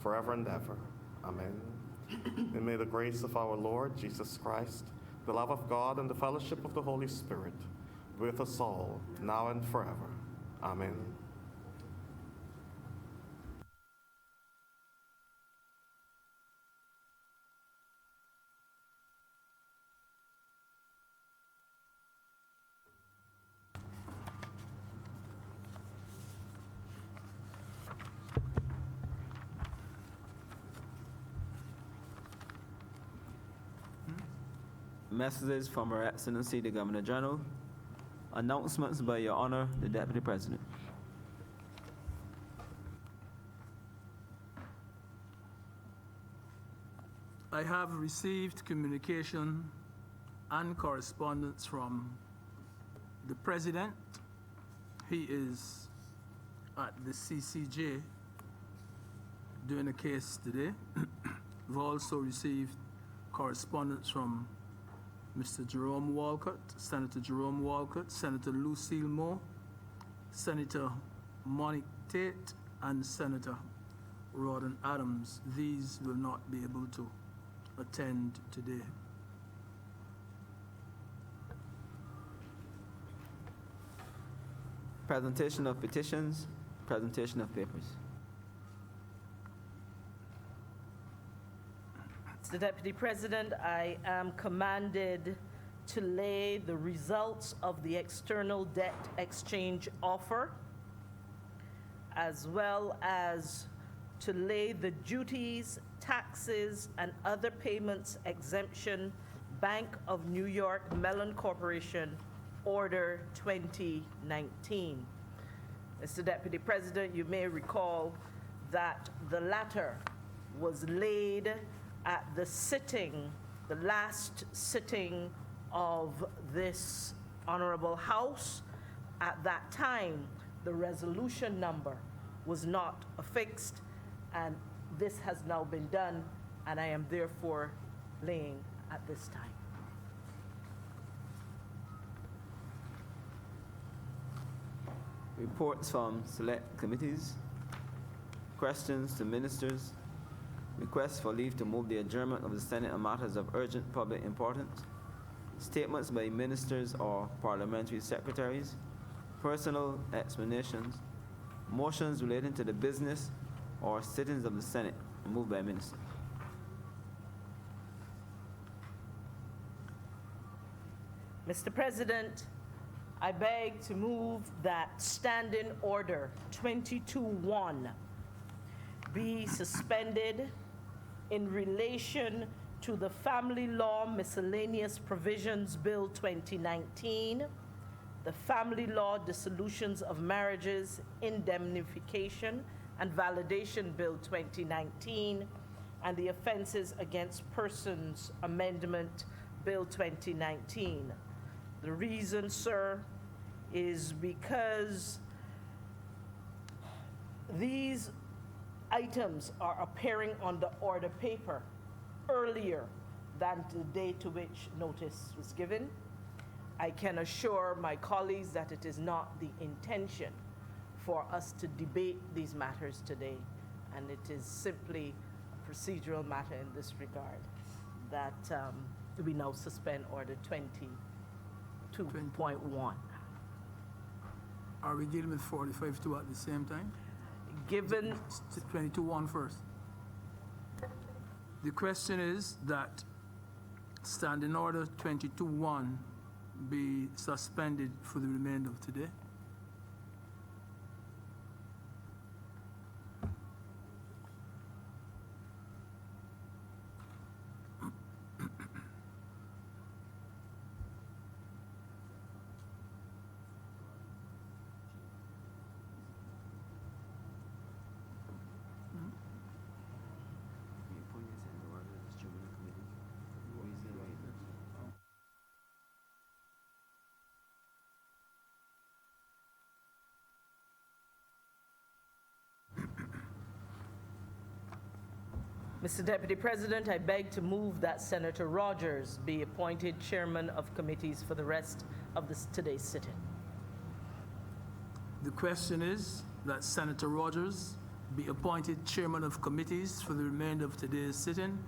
forever and ever. Amen. And may the grace of our Lord Jesus Christ, the love of God, and the fellowship of the Holy Spirit be with us all, now and forever. Amen. Messages from Her Excellency the Governor General. Announcements by Your Honor, the Deputy President. I have received communication and correspondence from the President. He is at the CCJ doing a case today. We've also received correspondence from Mr. Jerome Walcott, Senator Jerome Walcott, Senator Lucille Moore, Senator Monique Tate, and Senator Rawdon Adams. These will not be able to attend today. Presentation of petitions, presentation of papers. Mr. Deputy President, I am commanded to lay the results of the external debt exchange offer, as well as to lay the duties, taxes, and other payments exemption Bank of New York Mellon Corporation Order 2019. Mr. Deputy President, you may recall that the latter was laid at the last sitting of this Honorable House. At that time, the resolution number was not affixed, and this has now been done, and I am therefore laying at this time. Reports from select committees. Questions to ministers. Requests for leave to move the adjournment of the Senate on matters of urgent public importance. Statements by ministers or parliamentary secretaries. Personal explanations. Motions relating to the business or sittings of the Senate moved by ministers. Mr. President, I beg to move that Standing Order 22-1 be suspended in relation to the Family Law Miscellaneous Provisions Bill 2019, the Family Law Dissolutions of Marriages, Indemnification and Validation Bill 2019, and the Offenses Against Persons Amendment Bill 2019. The reason, sir, is because these items are appearing on the order paper earlier than the day to which notice was given. I can assure my colleagues that it is not the intention for us to debate these matters today, and it is simply a procedural matter in this regard that we now suspend Order 22.1. Are we dealing with 45-2 at the same time? Given 22-1 first. The question is that Standing Order 22-1 be suspended for the remainder of today. Mr. Deputy President, I beg to move that Senator Rogers be appointed chairman of committees for the rest of today's sitting. The question is that Senator Rogers be appointed chairman of committees for the remainder of today's sitting.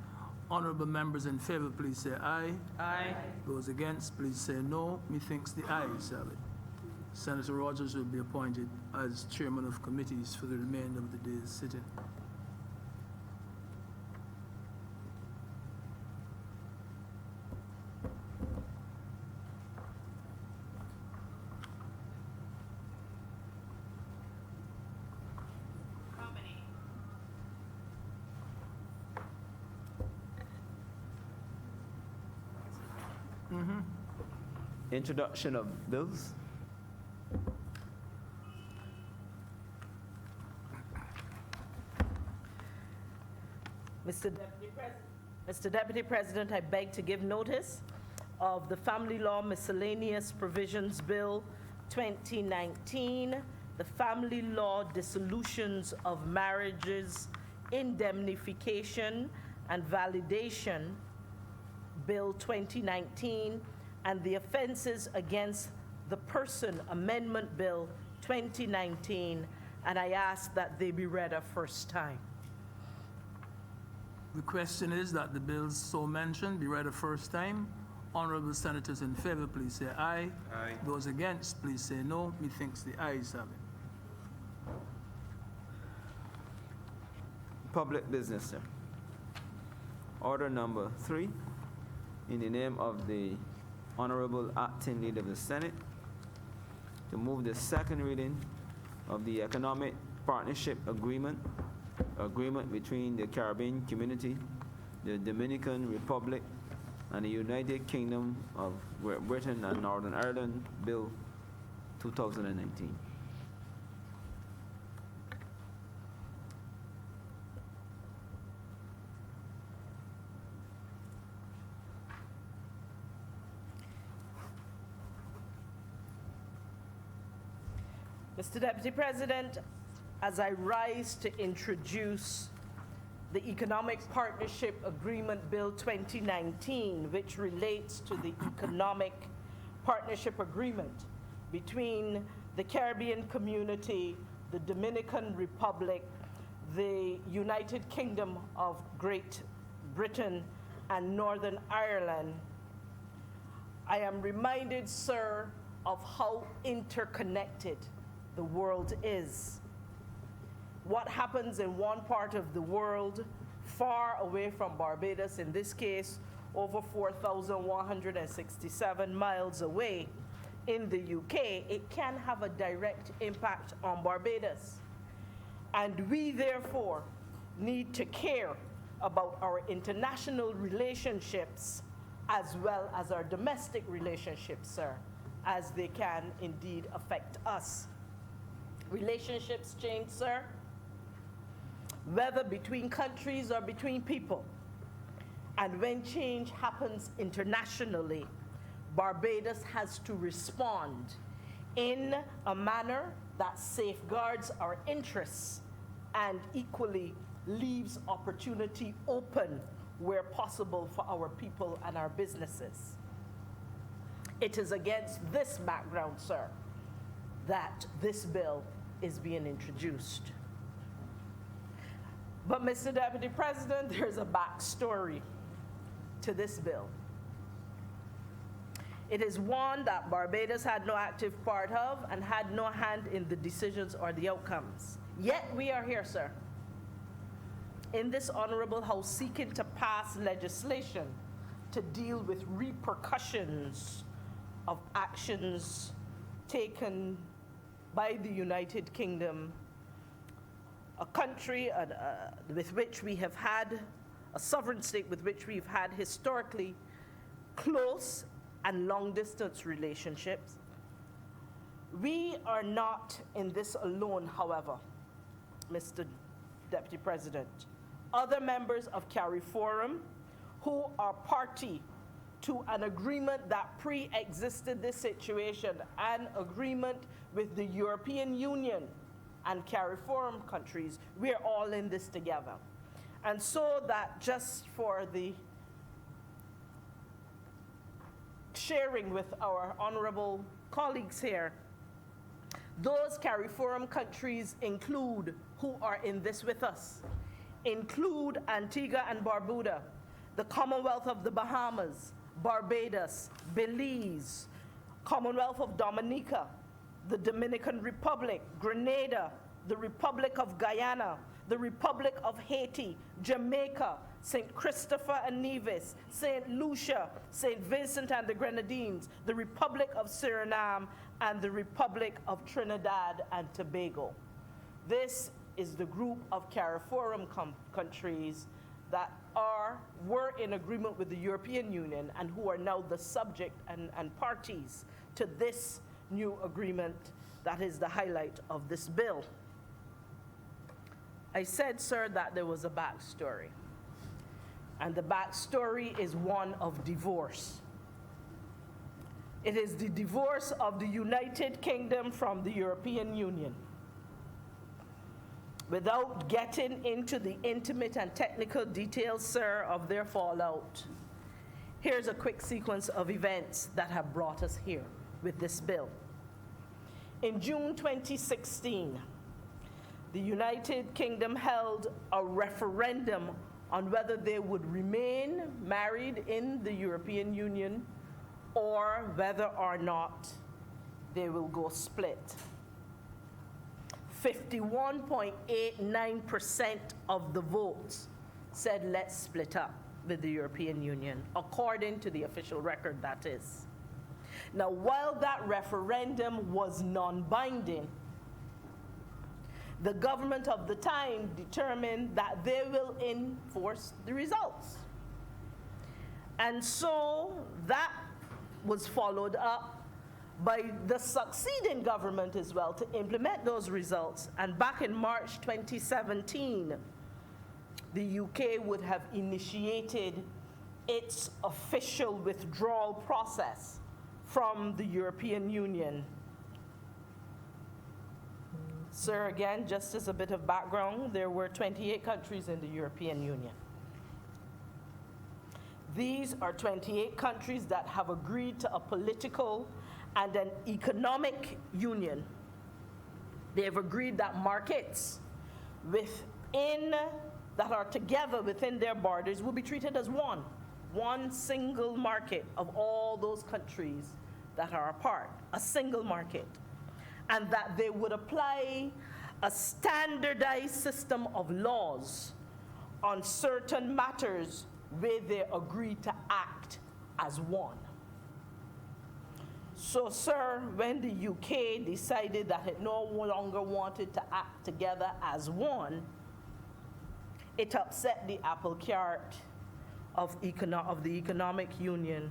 Honorable members in favor, please say aye. Aye. Those against, please say no. Methinks the ayes have it. Senator Rogers will be appointed as chairman of committees for the remainder of the day's sitting. Introduction of bills. Mr. Deputy President, I beg to give notice of the Family Law Miscellaneous Provisions Bill 2019, the Family Law Dissolutions of Marriages, Indemnification and Validation Bill 2019, and the Offenses Against the Person Amendment Bill 2019, and I ask that they be read a first time. The question is that the bills so mentioned be read a first time. Honorable senators in favor, please say aye. Aye. Those against, please say no. Methinks the ayes have it. Public business, sir. Order number 3, in the name of the Honorable Acting Leader of the Senate, to move the second reading of the Economic Partnership Agreement between the Caribbean Community, the Dominican Republic, and the United Kingdom of Great Britain and Northern Ireland, Bill 2019. Mr. Deputy President, as I rise to introduce the Economic Partnership Agreement Bill 2019, which relates to the Economic Partnership Agreement between the Caribbean Community, the Dominican Republic, the United Kingdom of Great Britain, and Northern Ireland, I am reminded, sir, of how interconnected the world is. What happens in one part of the world, far away from Barbados, in this case, over 4,167 miles away in the UK, it can have a direct impact on Barbados. And we, therefore, need to care about our international relationships as well as our domestic relationships, sir, as they can indeed affect us. Relationships change, sir, whether between countries or between people. And when change happens internationally, Barbados has to respond in a manner that safeguards our interests and equally leaves opportunity open where possible for our people and our businesses. It is against this background, sir, that this bill is being introduced. But, Mr. Deputy President, there's a backstory to this bill. It is one that Barbados had no active part of and had no hand in the decisions or the outcomes. Yet we are here, sir, in this honorable house seeking to pass legislation to deal with repercussions of actions taken by the United Kingdom, a country with which we have had, a sovereign state with which we've had historically close and long-distance relationships. We are not in this alone, however, Mr. Deputy President. Other members of CARIFORUM who are party to an agreement that pre-existed this situation, an agreement with the European Union and CARIFORUM countries, we're all in this together. And so that just for the sharing with our honorable colleagues here, those CARIFORUM countries include who are in this with us include Antigua and Barbuda, the Commonwealth of the Bahamas, Barbados, Belize, Commonwealth of Dominica, the Dominican Republic, Grenada, the Republic of Guyana, the Republic of Haiti, Jamaica, St. Christopher and Nevis, St. Lucia, St. Vincent and the Grenadines, the Republic of Suriname, and the Republic of Trinidad and Tobago. This is the group of CARIFORUM countries that were in agreement with the European Union and who are now the subject and parties to this new agreement that is the highlight of this bill. I said, sir, that there was a backstory. And the backstory is one of divorce. It is the divorce of the United Kingdom from the European Union. Without getting into the intimate and technical details, sir, of their fallout, here's a quick sequence of events that have brought us here with this bill. In June 2016, the United Kingdom held a referendum on whether they would remain married in the European Union or whether or not they will go split. 51.89% of the votes said let's split up with the European Union, according to the official record, that is. Now, while that referendum was non-binding, the government of the time determined that they will enforce the results. And so that was followed up by the succeeding government as well to implement those results. And back in March 2017, the UK would have initiated its official withdrawal process from the European Union. Sir, again, just as a bit of background, there were 28 countries in the European Union. These are 28 countries that have agreed to a political and an economic union. They have agreed that markets that are together within their borders will be treated as one single market of all those countries that are apart, a single market, and that they would apply a standardized system of laws on certain matters where they agree to act as one. So, sir, when the UK decided that it no longer wanted to act together as one, it upset the apple cart of the economic union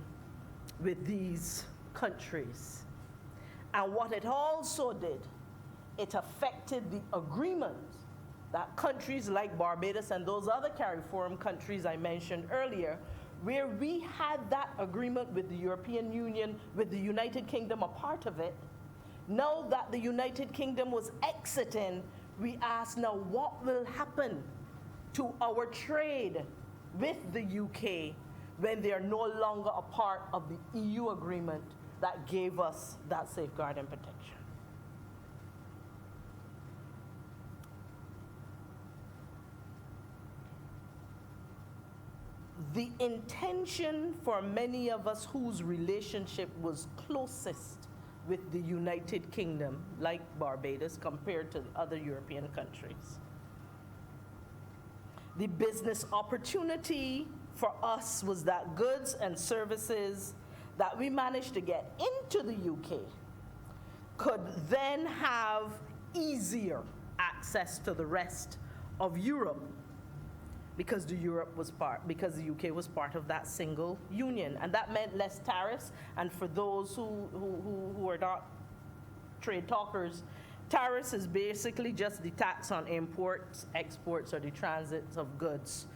with these countries. And what it also did, it affected the agreement that countries like Barbados and those other CARIFORUM countries I mentioned earlier, where we had that agreement with the European Union, with the United Kingdom a part of it. Now that the United Kingdom was exiting, we asked now what will happen to our trade with the UK when they are no longer a part of the EU agreement that gave us that safeguard and protection. The intention for many of us whose relationship was closest with the United Kingdom, like Barbados, compared to other European countries, the business opportunity for us was that goods and services that we managed to get into the UK could then have easier access to the rest of Europe because the UK was part of that single union. And that meant less tariffs. And for those who are not trade talkers, tariffs is basically just the tax on imports, exports, or the transit of goods,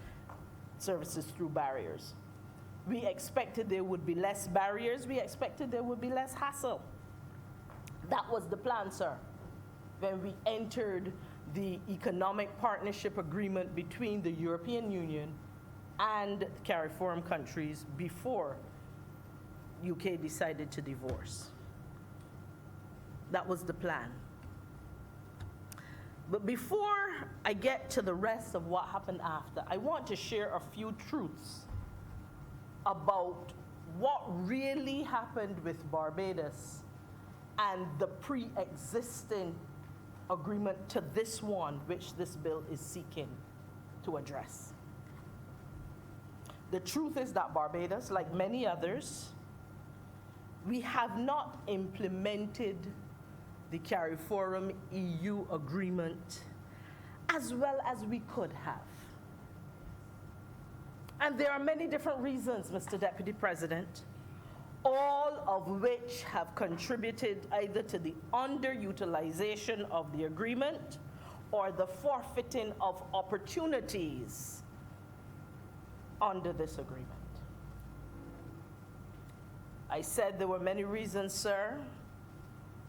services through barriers. We expected there would be less barriers. We expected there would be less hassle. That was the plan, sir, when we entered the economic partnership agreement between the European Union and CARIFORUM countries before UK decided to divorce. That was the plan. But before I get to the rest of what happened after, I want to share a few truths about what really happened with Barbados and the pre-existing agreement to this one, which this bill is seeking to address. The truth is that Barbados, like many others, we have not implemented the CARIFORUM EU agreement as well as we could have. And there are many different reasons, Mr. Deputy President, all of which have contributed either to the underutilization of the agreement or the forfeiting of opportunities under this agreement. I said there were many reasons, sir,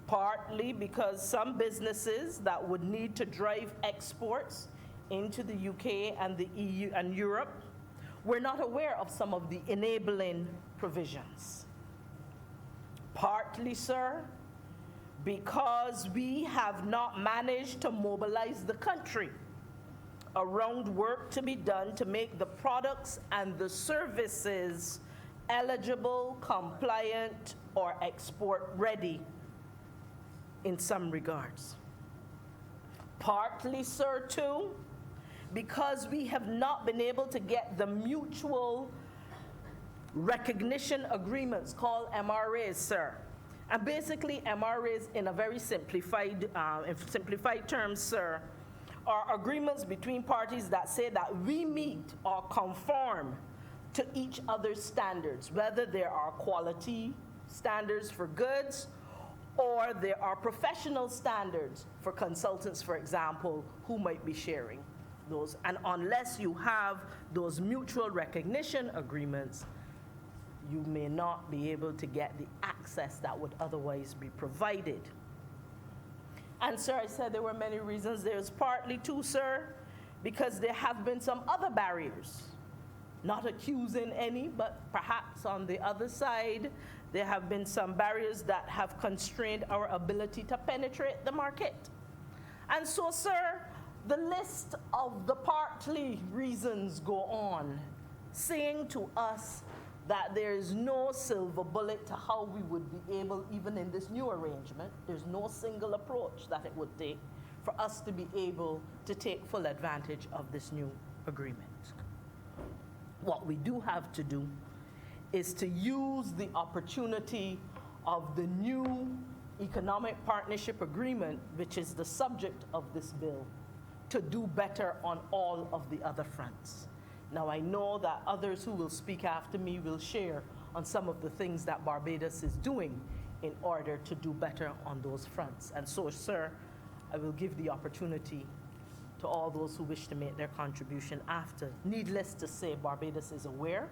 partly because some businesses that would need to drive exports into the UK and the EU and Europe were not aware of some of the enabling provisions. Partly, sir, because we have not managed to mobilize the country around work to be done to make the products and the services eligible, compliant, or export ready in some regards. Partly, sir, too, because we have not been able to get the mutual recognition agreements called MRAs, sir. And basically, MRAs, in a very simplified terms, sir, are agreements between parties that say that we meet or conform to each other's standards, whether there are quality standards for goods or there are professional standards for consultants, for example, who might be sharing those. And unless you have those mutual recognition agreements, you may not be able to get the access that would otherwise be provided. And sir, I said there were many reasons. There's partly too, sir, because there have been some other barriers. Not accusing any, but perhaps on the other side, there have been some barriers that have constrained our ability to penetrate the market. And so, sir, the list of the partly reasons go on, saying to us that there is no silver bullet to how we would be able, even in this new arrangement, there's no single approach that it would take for us to be able to take full advantage of this new agreement. What we do have to do is to use the opportunity of the new economic partnership agreement, which is the subject of this bill, to do better on all of the other fronts. Now, I know that others who will speak after me will share on some of the things that Barbados is doing in order to do better on those fronts. And so, sir, I will give the opportunity to all those who wish to make their contribution after. Needless to say, Barbados is aware,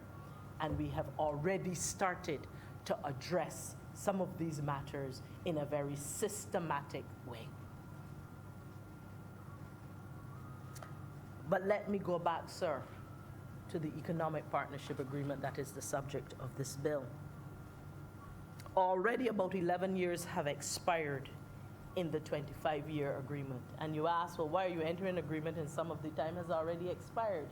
and we have already started to address some of these matters in a very systematic way. But let me go back, sir, to the economic partnership agreement that is the subject of this bill. Already about 11 years have expired in the 25-year agreement. And you ask, well, why are you entering agreement and some of the time has already expired?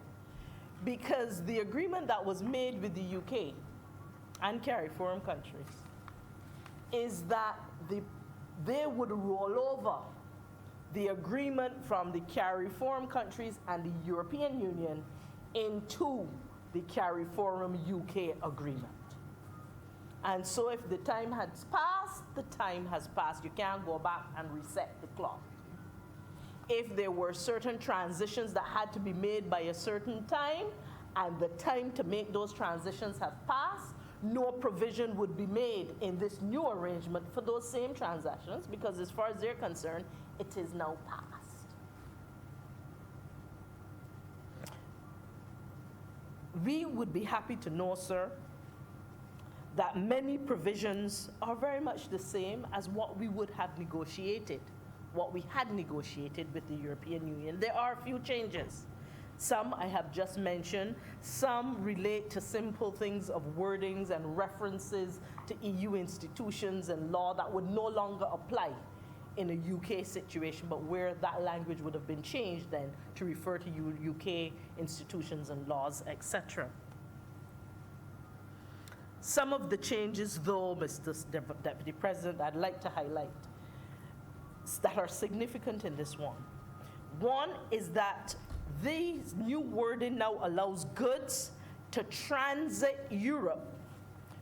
Because the agreement that was made with the UK and CARIFORUM countries is that they would roll over the agreement from the CARIFORUM countries and the European Union into the CARIFORUM UK agreement. And so if the time has passed, the time has passed. You can't go back and reset the clock. If there were certain transitions that had to be made by a certain time, and the time to make those transitions have passed, no provision would be made in this new arrangement for those same transactions, because as far as they're concerned, it is now passed. We would be happy to know, sir, that many provisions are very much the same as what we would have negotiated, what we had negotiated with the European Union. There are a few changes. Some I have just mentioned. Some relate to simple things of wordings and references to EU institutions and law that would no longer apply in a UK situation, but where that language would have been changed then to refer to UK institutions and laws, etc. Some of the changes, though, Mr. Deputy President, I'd like to highlight that are significant in this one. One is that this new wording now allows goods to transit Europe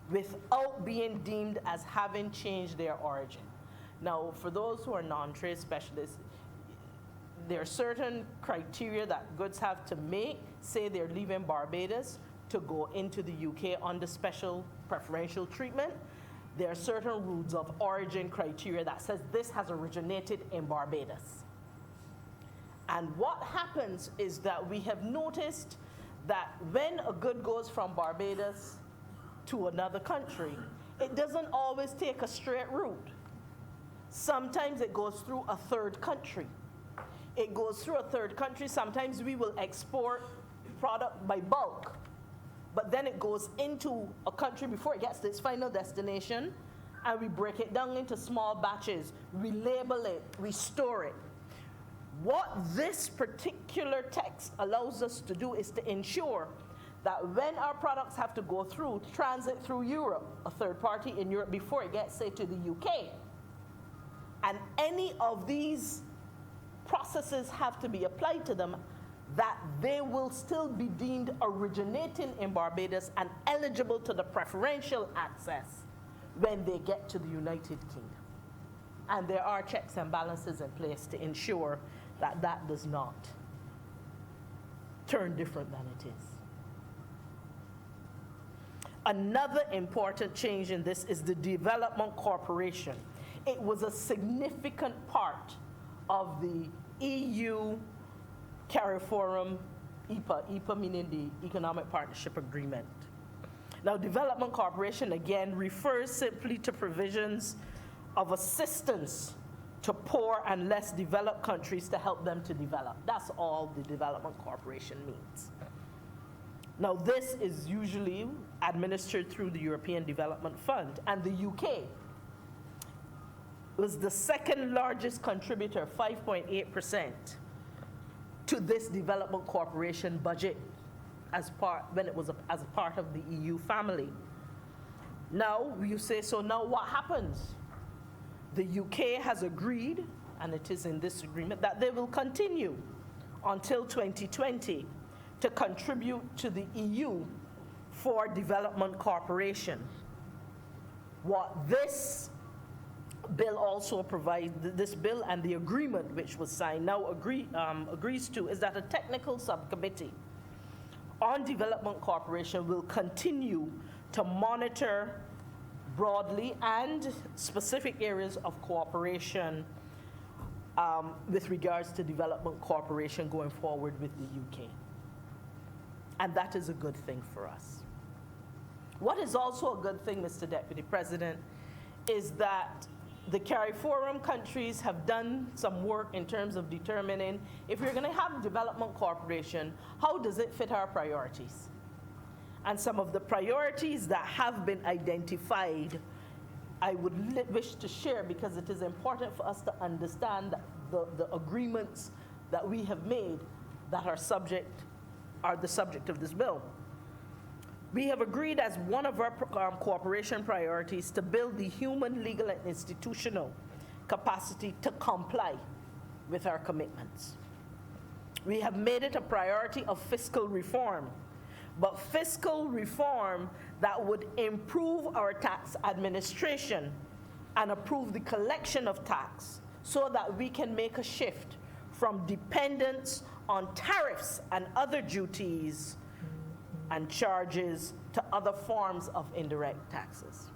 without being deemed as having changed their origin. Now, for those who are non-trade specialists, there are certain criteria that goods have to make, say they're leaving Barbados to go into the UK under special preferential treatment. There are certain rules of origin criteria that says this has originated in Barbados. And what happens is that we have noticed that when a good goes from Barbados to another country, it doesn't always take a straight route. Sometimes it goes through a third country. It goes through a third country. Sometimes we will export product by bulk, but then it goes into a country before it gets to its final destination, and we break it down into small batches. We label it, we store it. What this particular text allows us to do is to ensure that when our products have to go through, transit through Europe, a third party in Europe, before it gets, say, to the UK, and any of these processes have to be applied to them, that they will still be deemed originating in Barbados and eligible to the preferential access when they get to the United Kingdom. And there are checks and balances in place to ensure that that does not turn different than it is. Another important change in this is the Development Corporation. It was a significant part of the EU CARIFORUM EPA meaning the Economic Partnership Agreement. Now, Development Corporation, again, refers simply to provisions of assistance to poor and less developed countries to help them to develop. That's all the Development Corporation means. Now, this is usually administered through the European Development Fund, and the UK was the second largest contributor, 5.8%, to this Development Corporation budget as part of the EU family. Now, you say, so now what happens? The UK has agreed, and it is in this agreement, that they will continue until 2020 to contribute to the EU for Development Corporation. What this bill also provides, this bill and the agreement which was signed now agrees to, is that a technical subcommittee on Development Corporation will continue to monitor broadly and specific areas of cooperation with regards to Development Corporation going forward with the UK. And that is a good thing for us. What is also a good thing, Mr. Deputy President, is that the CARIFORUM countries have done some work in terms of determining if we're going to have Development Corporation, how does it fit our priorities? And some of the priorities that have been identified, I would wish to share because it is important for us to understand that the agreements that we have made that are the subject of this bill. We have agreed as one of our cooperation priorities to build the human, legal, and institutional capacity to comply with our commitments. We have made it a priority of fiscal reform, but fiscal reform that would improve our tax administration and improve the collection of tax so that we can make a shift from dependence on tariffs and other duties and charges to other forms of indirect taxes.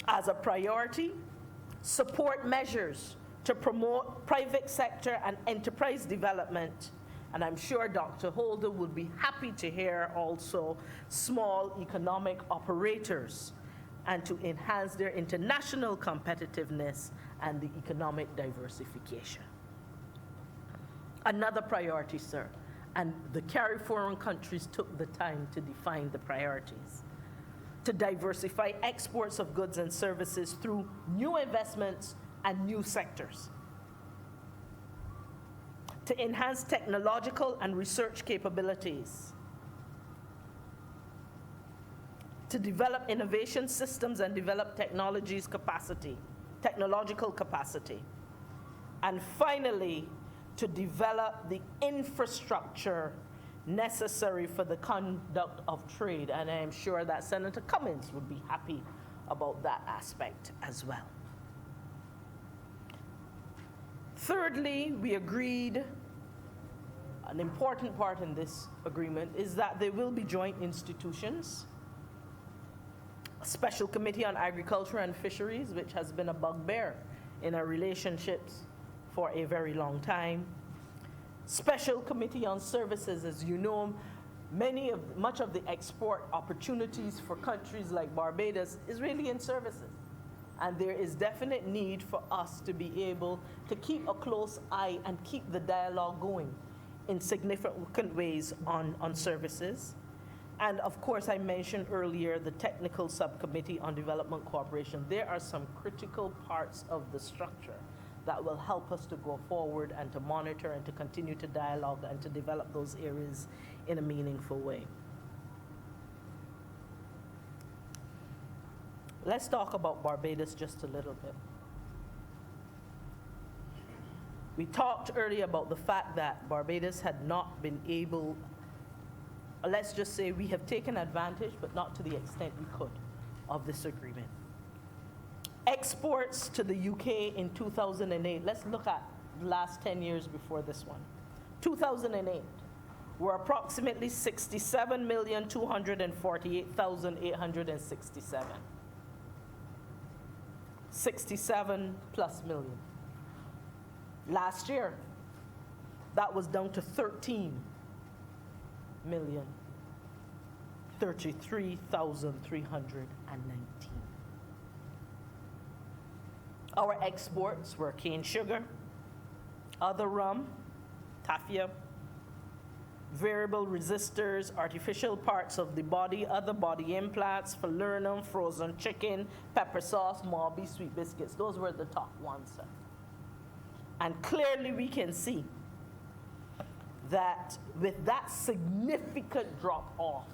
As a priority, support measures to promote private sector and enterprise development, and I'm sure Dr. Holder would be happy to hear also small economic operators, and to enhance their international competitiveness and the economic diversification. Another priority, sir, and the CARIFORUM countries took the time to define the priorities. to diversify exports of goods and services through new investments and new sectors, to enhance technological and research capabilities, to develop innovation systems and develop technological capacity, and finally, to develop the infrastructure necessary for the conduct of trade. And I am sure that Senator Cummings would be happy about that aspect as well. Thirdly, we agreed, an important part in this agreement is that there will be joint institutions, a special committee on agriculture and fisheries, which has been a bugbear in our relationships for a very long time. Special committee on services, as you know, much of the export opportunities for countries like Barbados is really in services. And there is definite need for us to be able to keep a close eye and keep the dialogue going in significant ways on services. And of course, I mentioned earlier the technical subcommittee on development cooperation. There are some critical parts of the structure that will help us to go forward and to monitor and to continue to dialogue and to develop those areas in a meaningful way. Let's talk about Barbados just a little bit. We talked earlier about the fact that Barbados had not been able, let's just say we have taken advantage, but not to the extent we could, of this agreement. Exports to the UK in 2008, let's look at the last 10 years before this one. 2008 were approximately 67,248,867. 67 plus million. Last year, that was down to 13 million, 33,319. Our exports were cane sugar, other rum, tafia, variable resistors, artificial parts of the body, other body implants, falernum, frozen chicken, pepper sauce, Morby, sweet biscuits. Those were the top ones. And clearly we can see that with that significant drop off,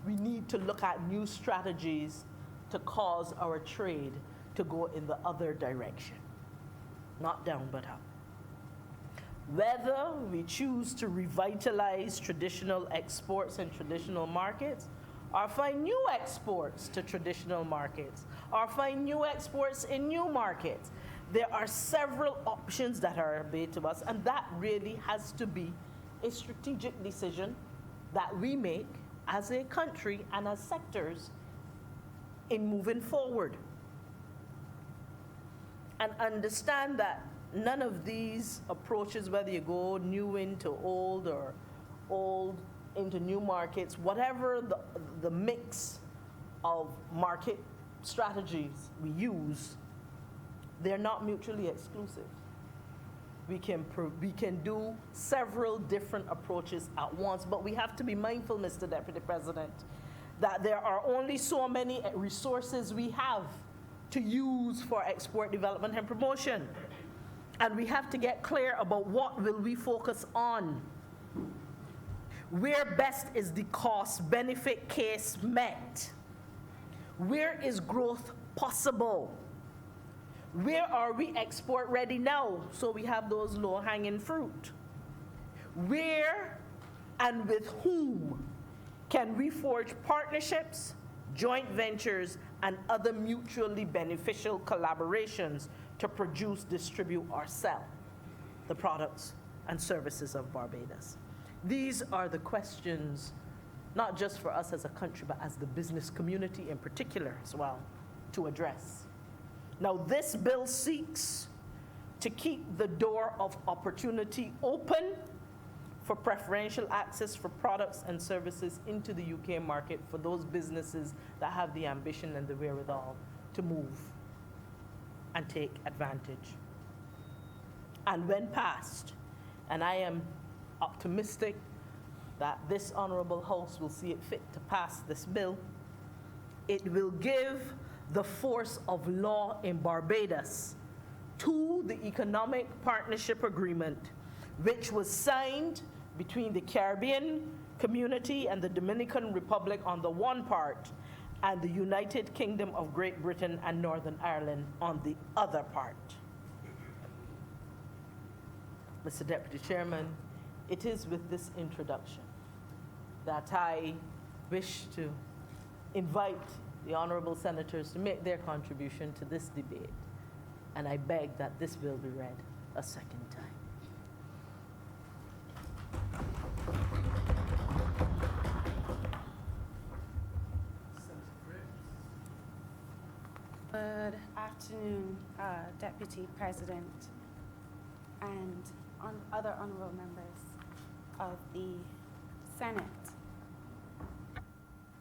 we need to look at new strategies to cause our trade to go in the other direction. Not down, but up. Whether we choose to revitalize traditional exports in traditional markets, or find new exports to traditional markets, or find new exports in new markets, there are several options that are available to us, and that really has to be a strategic decision that we make as a country and as sectors in moving forward. And understand that none of these approaches, whether you go new into old or old into new markets, whatever the mix of market strategies we use, they're not mutually exclusive. We can do several different approaches at once, but we have to be mindful, Mr. Deputy President, that there are only so many resources we have to use for export development and promotion. And we have to get clear about what will we focus on. Where best is the cost-benefit case met? Where is growth possible? Where are we export ready now? So we have those low-hanging fruit. Where and with whom can we forge partnerships, joint ventures, and other mutually beneficial collaborations to produce, distribute, or sell the products and services of Barbados? These are the questions, not just for us as a country, but as the business community in particular as well, to address. Now, this bill seeks to keep the door of opportunity open for preferential access for products and services into the UK market for those businesses that have the ambition and the wherewithal to move and take advantage. And when passed, and I am optimistic that this Honorable House will see it fit to pass this bill, It will give the force of law in Barbados to the Economic Partnership Agreement, which was signed between the Caribbean Community and the Dominican Republic on the one part, and the United Kingdom of Great Britain and Northern Ireland on the other part. Mr. Deputy Chairman, it is with this introduction that I wish to invite the honorable senators to make their contribution to this debate, and I beg that this bill be read a second time. Good afternoon, Deputy President and other honorable members of the Senate.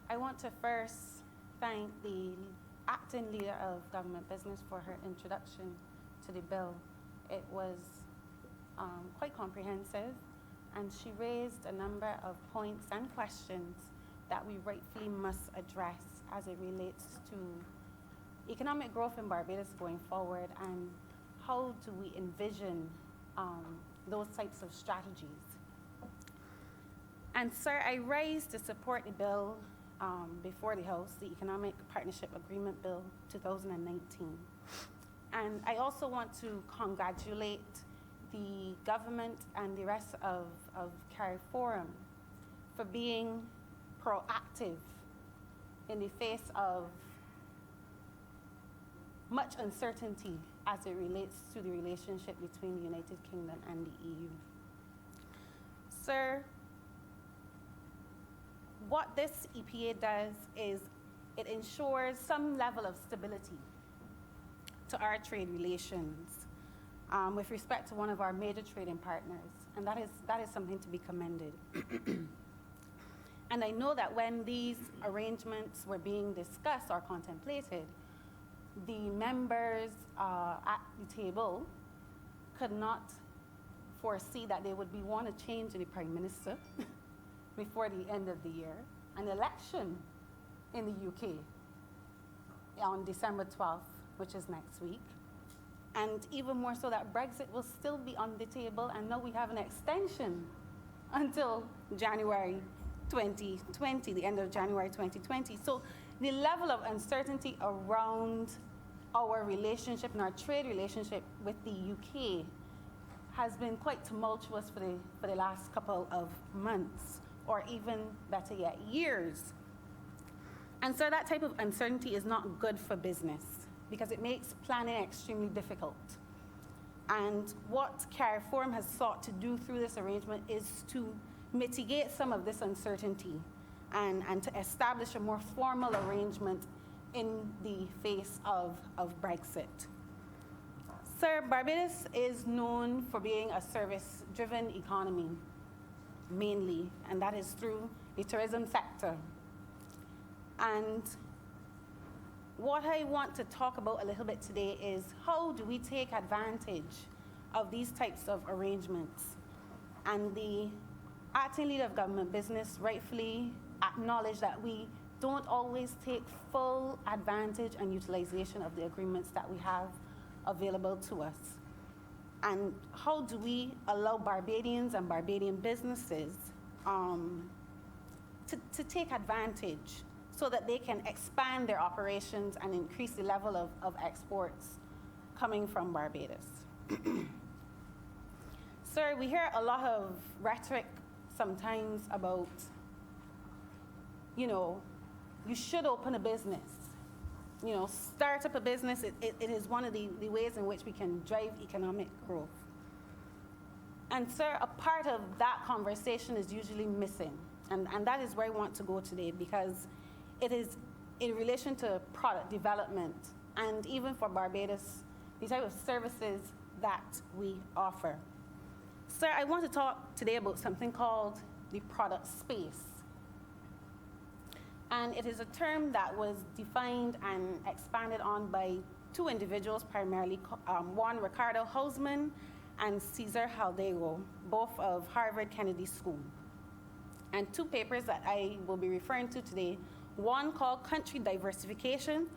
I want to first thank the acting leader of government business for her introduction to the bill. It was quite comprehensive, and she raised a number of points and questions that we rightfully must address as it relates to economic growth in Barbados going forward, and how do we envision those types of strategies. And sir, I raised to support the bill before the House, the Economic Partnership Agreement Bill 2019. And I also want to congratulate the government and the rest of CARIFORUM for being proactive in the face of much uncertainty as it relates to the relationship between the United Kingdom and the EU. Sir, what this EPA does is it ensures some level of stability to our trade relations with respect to one of our major trading partners, and that is something to be commended. And I know that when these arrangements were being discussed or contemplated, the members at the table could not foresee that there would be a change in the Prime Minister before the end of the year, an election in the UK on December 12th, which is next week, and even more so that Brexit will still be on the table, and now we have an extension until January 2020, the end of January 2020. So the level of uncertainty around our relationship and our trade relationship with the UK has been quite tumultuous for the last couple of months, or even better yet, years. And so that type of uncertainty is not good for business because it makes planning extremely difficult. And what CARIFORUM has sought to do through this arrangement is to mitigate some of this uncertainty and to establish a more formal arrangement in the face of Brexit. Sir, Barbados is known for being a service-driven economy, mainly, and that is through the tourism sector. And what I want to talk about a little bit today is how do we take advantage of these types of arrangements? And the acting leader of government business rightfully acknowledged that we don't always take full advantage and utilization of the agreements that we have available to us. And how do we allow Barbadians and Barbadian businesses to take advantage so that they can expand their operations and increase the level of exports coming from Barbados? Sir, we hear a lot of rhetoric sometimes about, you should open a business. Start up a business. It is one of the ways in which we can drive economic growth. And sir, a part of that conversation is usually missing. And that is where I want to go today, because it is in relation to product development and even for Barbados, the type of services that we offer. Sir, I want to talk today about something called the product space. And it is a term that was defined and expanded on by two individuals primarily, one Ricardo Hausman and Cesar Haldego, both of Harvard Kennedy School. And two papers that I will be referring to today, one called Country Diversification,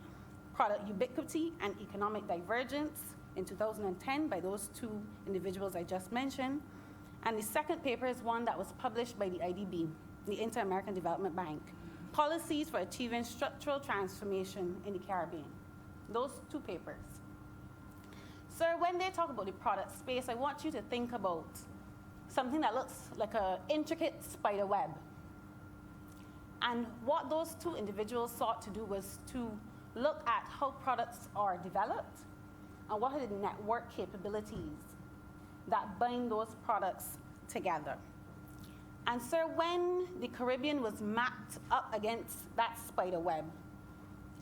Product Ubiquity, and Economic Divergence in 2010 by those two individuals I just mentioned. And the second paper is one that was published by the IDB, the Inter-American Development Bank, Policies for Achieving Structural Transformation in the Caribbean. Those two papers. Sir, when they talk about the product space, I want you to think about something that looks like an intricate spider web. And what those two individuals sought to do was to look at how products are developed and what are the network capabilities that bind those products together. And sir, when the Caribbean was mapped up against that spider web,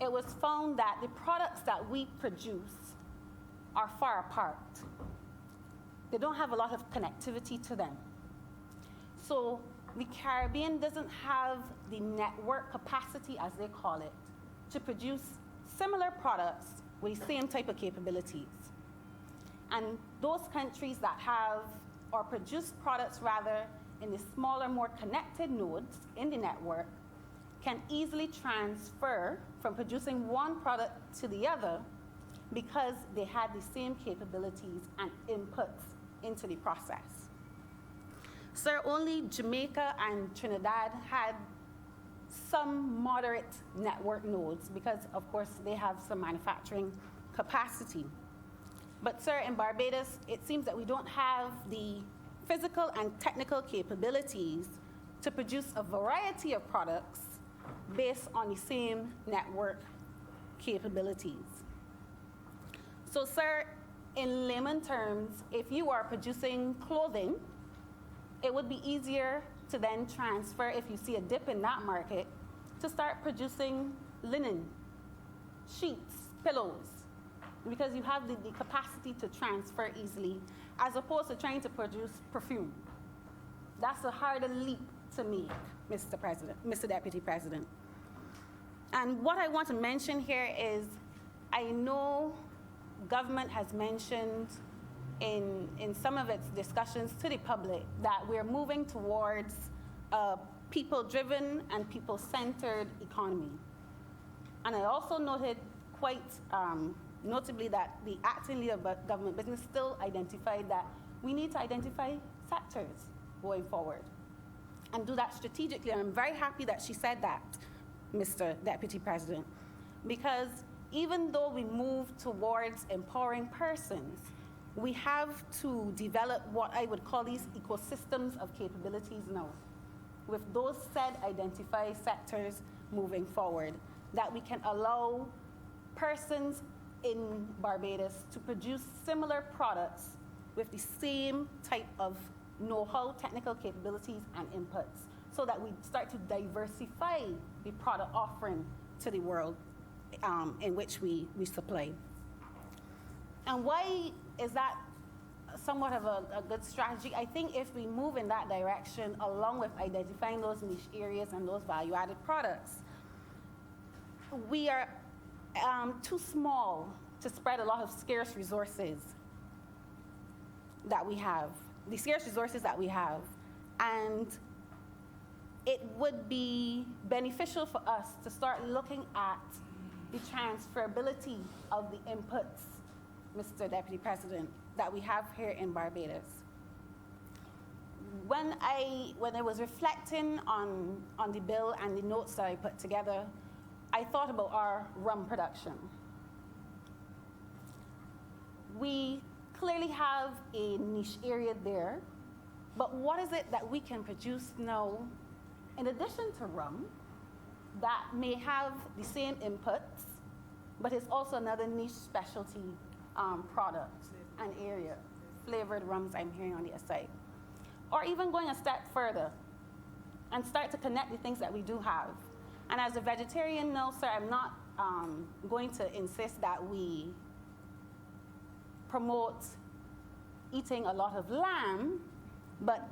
it was found that the products that we produce are far apart. They don't have a lot of connectivity to them. So the Caribbean doesn't have the network capacity, as they call it, to produce similar products with the same type of capabilities. And those countries that have or produce products rather in the smaller, more connected nodes in the network can easily transfer from producing one product to the other because they had the same capabilities and inputs into the process. Sir, only Jamaica and Trinidad had some moderate network nodes because, of course, they have some manufacturing capacity. But, sir, in Barbados, it seems that we don't have the physical and technical capabilities to produce a variety of products based on the same network capabilities. So, sir, in layman terms, if you are producing clothing, it would be easier to then transfer, if you see a dip in that market, to start producing linen, sheets, pillows, because you have the capacity to transfer easily, as opposed to trying to produce perfume. That's a harder leap to make, Mr. Deputy President. And what I want to mention here is, I know government has mentioned in some of its discussions to the public that we're moving towards a people-driven and people-centered economy. And I also noted quite notably that the acting leader of government business still identified that we need to identify sectors going forward and do that strategically. And I'm very happy that she said that, Mr. Deputy President, because even though we move towards empowering persons, we have to develop what I would call these ecosystems of capabilities now, with those said identified sectors moving forward, that we can allow persons in Barbados to produce similar products with the same type of know-how, technical capabilities, and inputs, so that we start to diversify the product offering to the world in which we supply. And why is that somewhat of a good strategy? I think if we move in that direction, along with identifying those niche areas and those value-added products, we are too small to spread a lot of scarce resources that we have, the scarce resources that we have. And it would be beneficial for us to start looking at the transferability of the inputs, Mr. Deputy President, that we have here in Barbados. When I was reflecting on the bill and the notes that I put together, I thought about our rum production. We clearly have a niche area there, but what is it that we can produce now, in addition to rum, that may have the same inputs, but is also another niche specialty product and area? Flavored rums I'm hearing on the aside. Or even going a step further and start to connect the things that we do have. And as a vegetarian, no, sir, I'm not going to insist that we promote eating a lot of lamb, but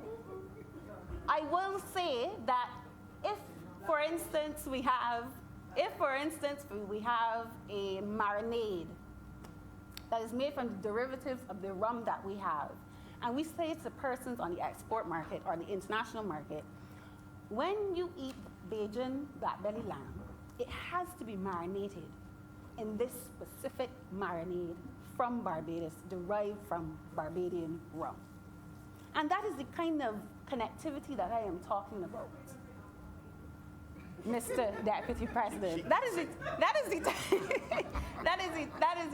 I will say that if, for instance, we have a marinade that is made from the derivatives of the rum that we have, and we say to persons on the export market or the international market, when you eat Bajan black belly lamb, it has to be marinated in this specific marinade from Barbados, derived from Barbadian rum. And that is the kind of connectivity that I am talking about, Mr. Deputy President. That is the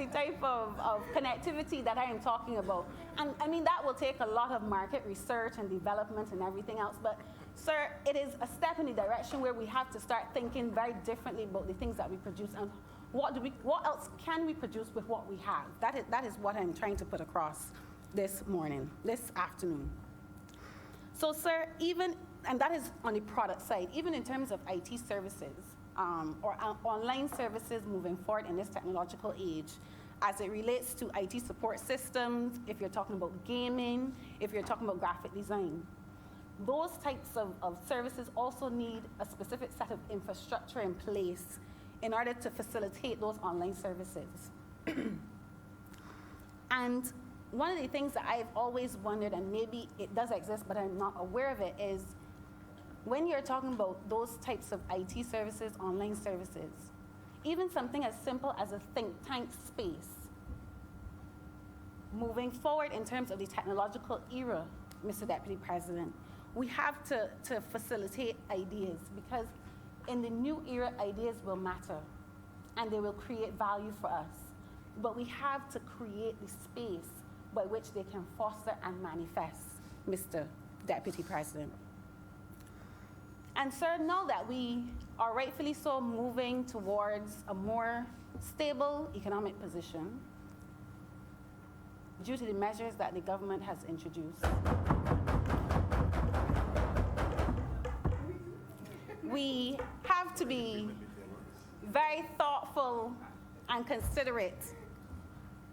type of connectivity that I am talking about. And I mean, that will take a lot of market research and development and everything else. But, sir, it is a step in the direction where we have to start thinking very differently about the things that we produce and what else can we produce with what we have. That is what I'm trying to put across this afternoon. So, sir, and that is on the product side, even in terms of IT services or online services moving forward in this technological age, as it relates to IT support systems, if you're talking about gaming, if you're talking about graphic design, those types of services also need a specific set of infrastructure in place in order to facilitate those online services. And one of the things that I've always wondered, and maybe it does exist, but I'm not aware of it, is when you're talking about those types of IT services, online services, even something as simple as a think tank space, moving forward in terms of the technological era, Mr. Deputy President, we have to facilitate ideas, because in the new era, ideas will matter and they will create value for us. But we have to create the space by which they can foster and manifest, Mr. Deputy President. And sir, now that we are rightfully so moving towards a more stable economic position due to the measures that the government has introduced, we have to be very thoughtful and considerate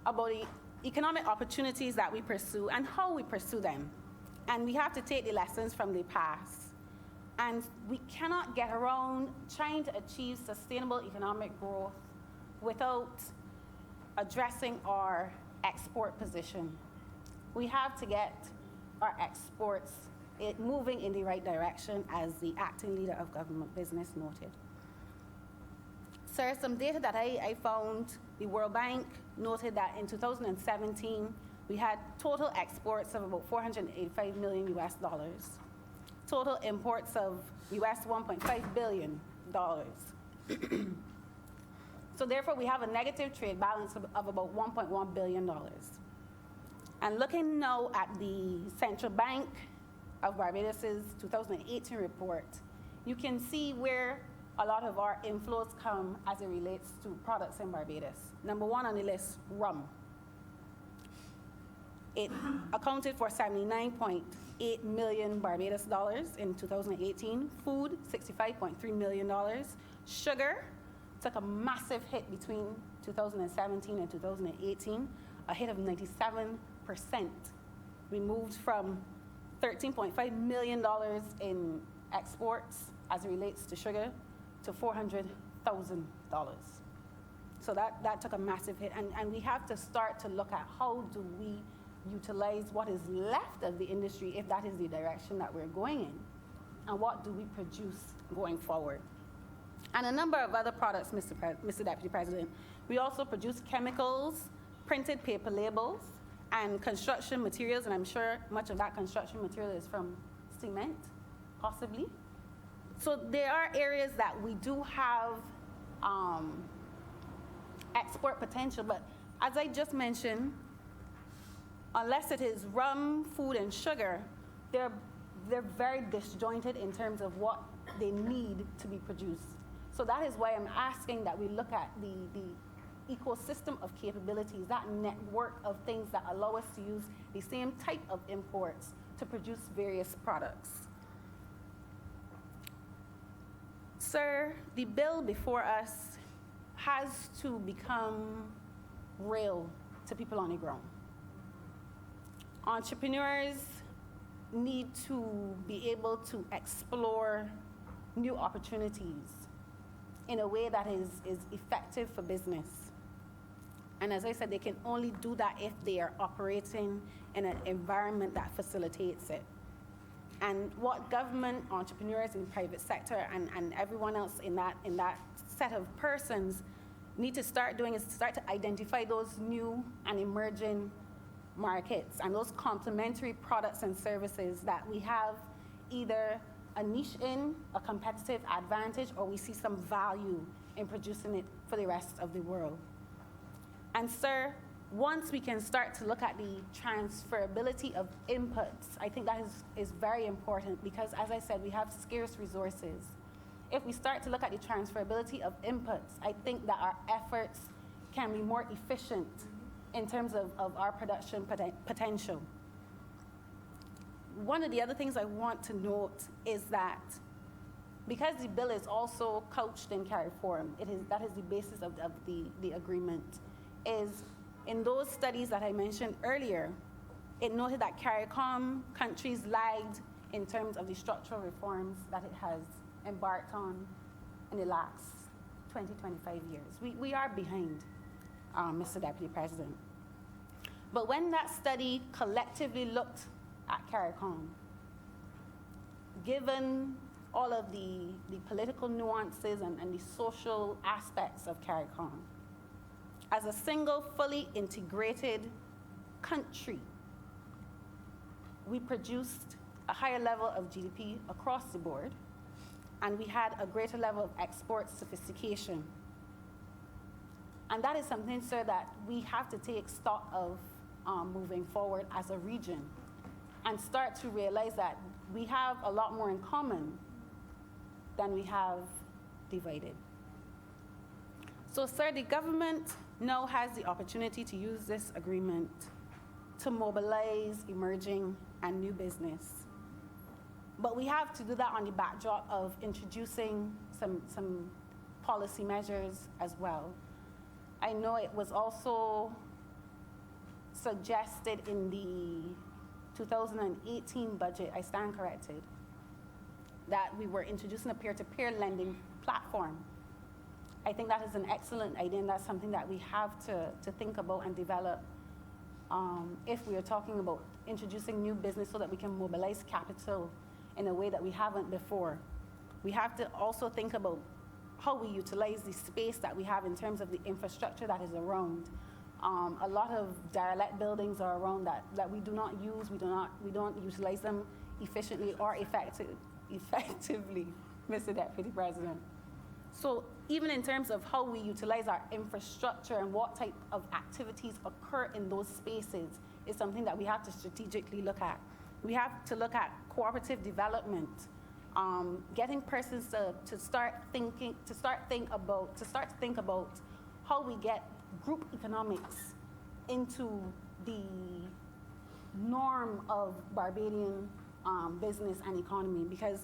about the economic opportunities that we pursue and how we pursue them. And we have to take the lessons from the past. And we cannot get around trying to achieve sustainable economic growth without addressing our export position. We have to get our exports moving in the right direction, as the acting leader of government business noted. Sir, some data that I found, the World Bank noted that in 2017, we had total exports of about $485 million US dollars, total imports of US $1.5 billion. So therefore, we have a negative trade balance of about $1.1 billion. And looking now at the Central Bank of Barbados' 2018 report, you can see where a lot of our inflows come as it relates to products in Barbados. Number one on the list, rum. It accounted for 79.8 million Barbados dollars in 2018. Food, $65.3 million. Sugar took a massive hit between 2017 and 2018, a hit of 97%. We moved from $13.5 million in exports as it relates to sugar to $400,000. So that took a massive hit. And we have to start to look at how do we utilize what is left of the industry, if that is the direction that we're going in, and what do we produce going forward. And a number of other products, Mr. Deputy President. We also produce chemicals, printed paper labels, and construction materials, and I'm sure much of that construction material is from cement, possibly. So there are areas that we do have export potential, but as I just mentioned, unless it is rum, food, and sugar, they're very disjointed in terms of what they need to be produced. So that is why I'm asking that we look at the ecosystem of capabilities, that network of things that allow us to use the same type of imports to produce various products. Sir, the bill before us has to become real to people on the ground. Entrepreneurs need to be able to explore new opportunities in a way that is effective for business. And as I said, they can only do that if they are operating in an environment that facilitates it. And what government, entrepreneurs in the private sector, and everyone else in that set of persons need to start doing is to start to identify those new and emerging markets and those complementary products and services that we have either a niche in, a competitive advantage, or we see some value in producing it for the rest of the world. And sir, once we can start to look at the transferability of inputs, I think that is very important because, as I said, we have scarce resources. If we start to look at the transferability of inputs, I think that our efforts can be more efficient in terms of our production potential. One of the other things I want to note is that because the bill is also couched in CARIFORUM, that is the basis of the agreement, is in those studies that I mentioned earlier, it noted that CARICOM countries lagged in terms of the structural reforms that it has embarked on in the last 20, 25 years. We are behind, Mr. Deputy President. But when that study collectively looked at CARICOM, given all of the political nuances and the social aspects of CARICOM, as a single, fully integrated country, we produced a higher level of GDP across the board, and we had a greater level of export sophistication. And that is something, sir, that we have to take stock of moving forward as a region and start to realize that we have a lot more in common than we have divided. So, sir, the government now has the opportunity to use this agreement to mobilize emerging and new business. But we have to do that on the backdrop of introducing some policy measures as well. I know it was also suggested in the 2018 budget, I stand corrected, that we were introducing a peer-to-peer lending platform. I think that is an excellent idea, and that's something that we have to think about and develop if we are talking about introducing new business so that we can mobilize capital in a way that we haven't before. We have to also think about how we utilize the space that we have in terms of the infrastructure that is around. A lot of derelict buildings are around that we do not use, we don't utilize them efficiently or effectively, Mr. Deputy President. So even in terms of how we utilize our infrastructure and what type of activities occur in those spaces is something that we have to strategically look at. We have to look at cooperative development, getting persons to start to think about how we get group economics into the norm of Barbadian business and economy, because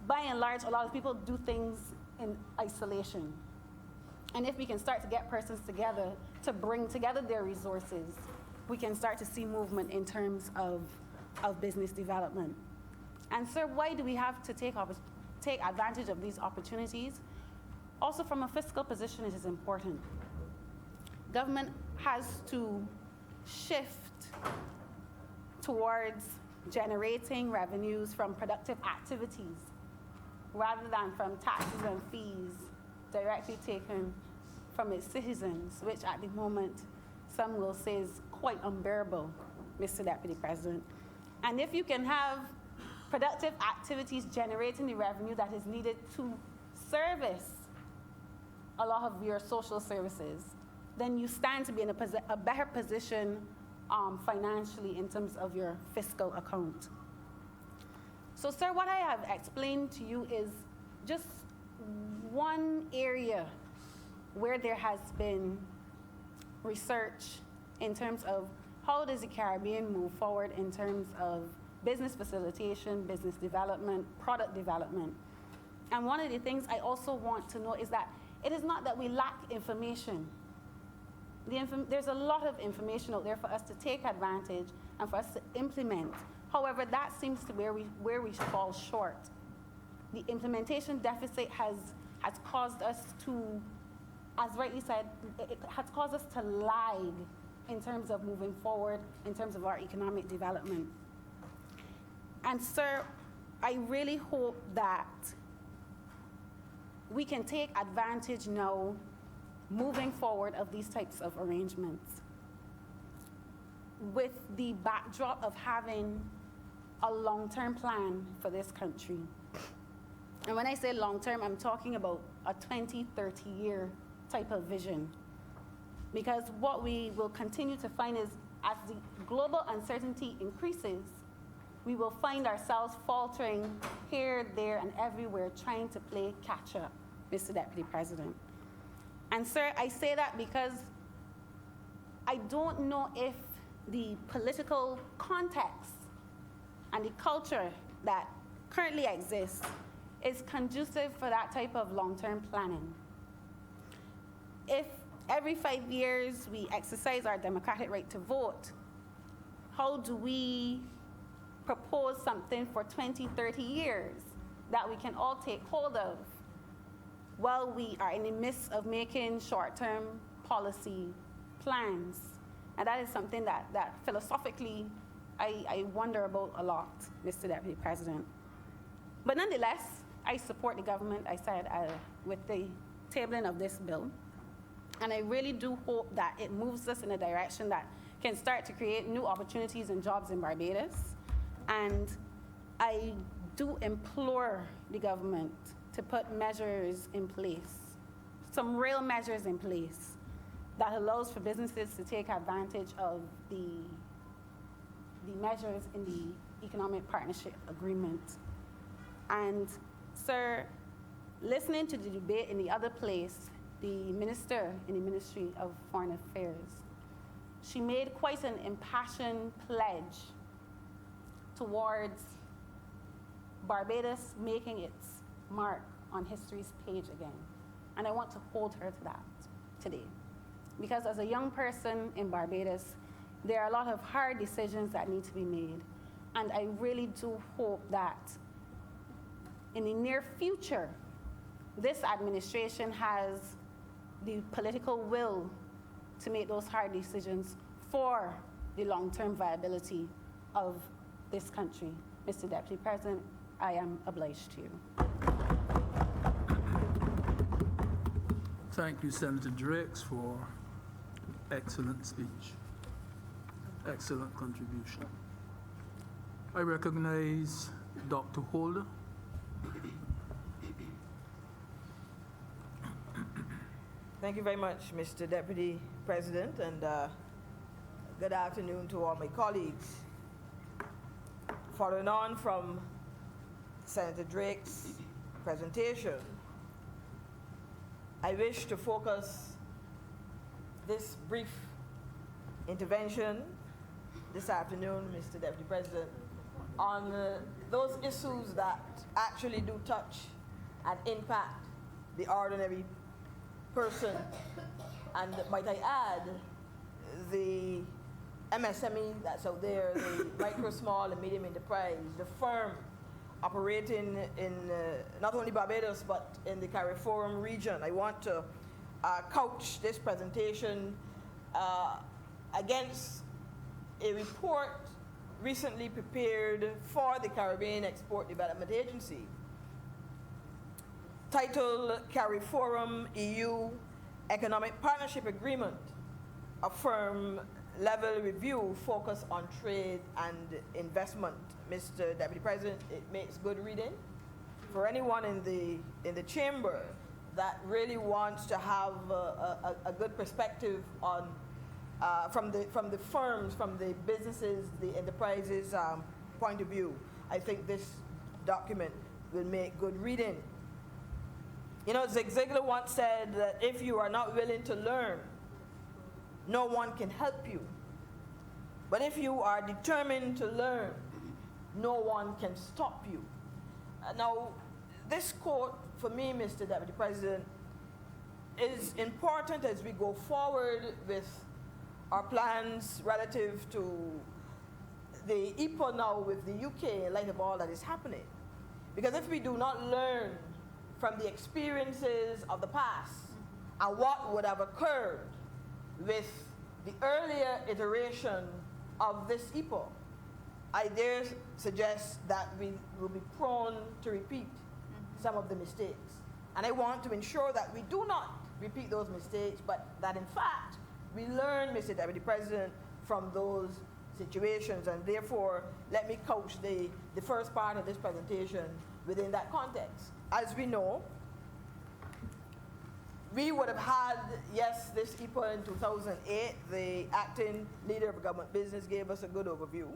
by and large, a lot of people do things in isolation. And if we can start to get persons together to bring together their resources, we can start to see movement in terms of business development. And sir, why do we have to take advantage of these opportunities? Also, from a fiscal position, it is important. Government has to shift towards generating revenues from productive activities rather than from taxes and fees directly taken from its citizens, which at the moment some will say is quite unbearable, Mr. Deputy President. And if you can have productive activities generating the revenue that is needed to service a lot of your social services, then you stand to be in a better position financially in terms of your fiscal account. So, sir, what I have explained to you is just one area where there has been research in terms of how does the Caribbean move forward in terms of business facilitation, business development, product development. And one of the things I also want to know is that it is not that we lack information. There's a lot of information out there for us to take advantage and for us to implement. However, that seems to be where we fall short. The implementation deficit has caused us to, as rightly said, it has caused us to lag in terms of moving forward, in terms of our economic development. And sir, I really hope that we can take advantage now, moving forward, of these types of arrangements, with the backdrop of having a long-term plan for this country. And when I say long-term, I'm talking about a 20, 30-year type of vision. Because what we will continue to find is, as the global uncertainty increases, we will find ourselves faltering here, there, and everywhere, trying to play catch-up, Mr. Deputy President. And sir, I say that because I don't know if the political context and the culture that currently exists is conducive for that type of long-term planning. If every 5 years we exercise our democratic right to vote, how do we propose something for 20, 30 years that we can all take hold of while we are in the midst of making short-term policy plans? And that is something that philosophically I wonder about a lot, Mr. Deputy President. But nonetheless, I support the government, I said, with the tabling of this bill. And I really do hope that it moves us in a direction that can start to create new opportunities and jobs in Barbados. And I do implore the government to put measures in place, some real measures in place, that allows for businesses to take advantage of the measures in the Economic Partnership Agreement. And sir, listening to the debate in the other place, the minister in the Ministry of Foreign Affairs, she made quite an impassioned pledge towards Barbados making its mark on history's page again. And I want to hold her to that today. Because as a young person in Barbados, there are a lot of hard decisions that need to be made. And I really do hope that in the near future, this administration has the political will to make those hard decisions for the long-term viability of this country. Mr. Deputy President, I am obliged to you. Thank you, Senator Drakes, for excellent speech, excellent contribution. I recognize Dr. Holder. Thank you very much, Mr. Deputy President, and good afternoon to all my colleagues. Following on from Senator Drake's presentation, I wish to focus this brief intervention this afternoon, Mr. Deputy President, on those issues that actually do touch and impact the ordinary person, and might I add, the MSME that's out there, the micro, small, and medium enterprise, the firm operating in not only Barbados but in the CARIFORUM region. I want to couch this presentation against a report recently prepared for the Caribbean Export Development Agency, titled CARIFORUM EU Economic Partnership Agreement, a firm-level review focused on trade and investment. Mr. Deputy President, it makes good reading for anyone in the chamber that really wants to have a good perspective on from the firms, from the businesses, the enterprises point of view. I think this document will make good reading. You know, Zig Ziglar once said that if you are not willing to learn, no one can help you. But if you are determined to learn, no one can stop you. Now, this quote for me, Mr. Deputy President, is important as we go forward with our plans relative to the EPA now with the UK in light of all that is happening. Because if we do not learn from the experiences of the past and what would have occurred with the earlier iteration of this EPA, I dare suggest that we will be prone to repeat some of the mistakes. And I want to ensure that we do not repeat those mistakes, but that in fact we learn, Mr. Deputy President, from those situations. And therefore, let me couch the first part of this presentation within that context. As we know, we would have had, yes, this EPA in 2008. The acting leader of government business gave us a good overview.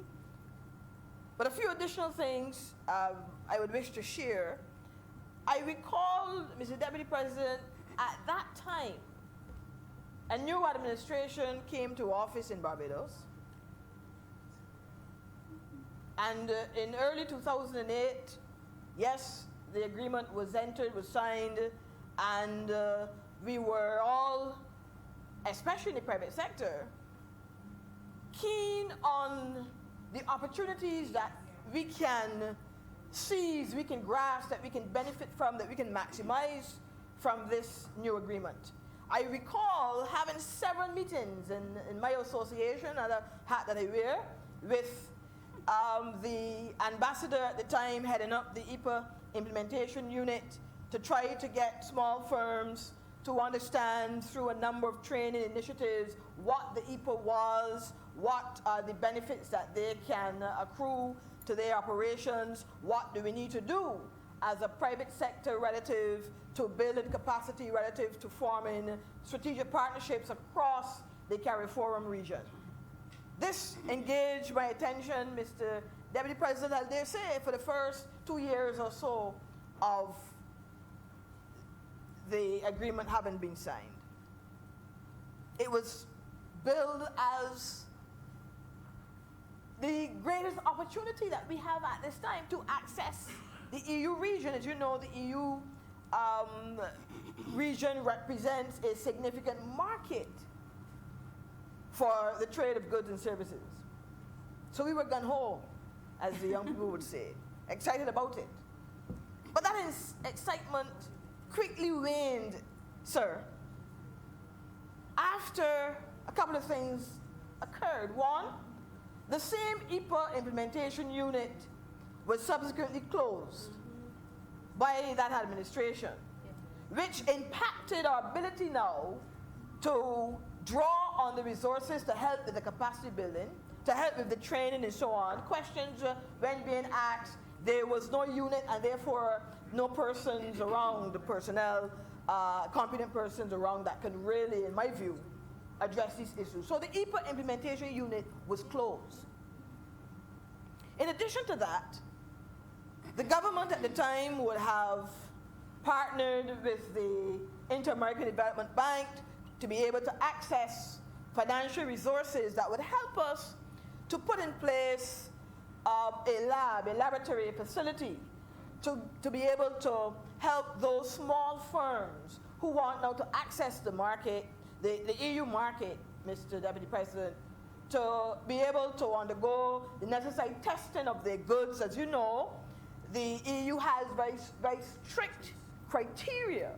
But a few additional things I would wish to share. I recall, Mr. Deputy President, at that time, a new administration came to office in Barbados. And in early 2008, yes, the agreement was entered, was signed, and we were all, especially in the private sector, keen on the opportunities that we can seize, we can grasp, that we can benefit from, that we can maximize from this new agreement. I recall having several meetings in my association, and a hat that I wear, with the ambassador at the time heading up the EPA implementation unit to try to get small firms to understand through a number of training initiatives what the EPA was, what are the benefits that they can accrue to their operations, what do we need to do as a private sector relative to building capacity relative to forming strategic partnerships across the CARIFORUM region. This engaged my attention, Mr. Deputy President, as they say, for the first 2 years or so of the agreement having been signed. It was billed as the greatest opportunity that we have at this time to access the EU region. As you know, the EU region represents a significant market for the trade of goods and services. So we were gung-ho, as the young people would say, excited about it. But that excitement quickly waned, sir, after a couple of things occurred. One, the same EPA implementation unit was subsequently closed by that administration, which impacted our ability now to draw on the resources to help with the capacity building, to help with the training and so on. Questions when being asked, there was no unit and therefore no persons around, the personnel, competent persons around that could really, in my view, address these issues. So the EPA implementation unit was closed. In addition to that, the government at the time would have partnered with the Inter-American Development Bank to be able to access financial resources that would help us to put in place a lab, a laboratory, a facility to be able to help those small firms who want now to access the market, the EU market, Mr. Deputy President, to be able to undergo the necessary testing of their goods. As you know, the EU has very strict criteria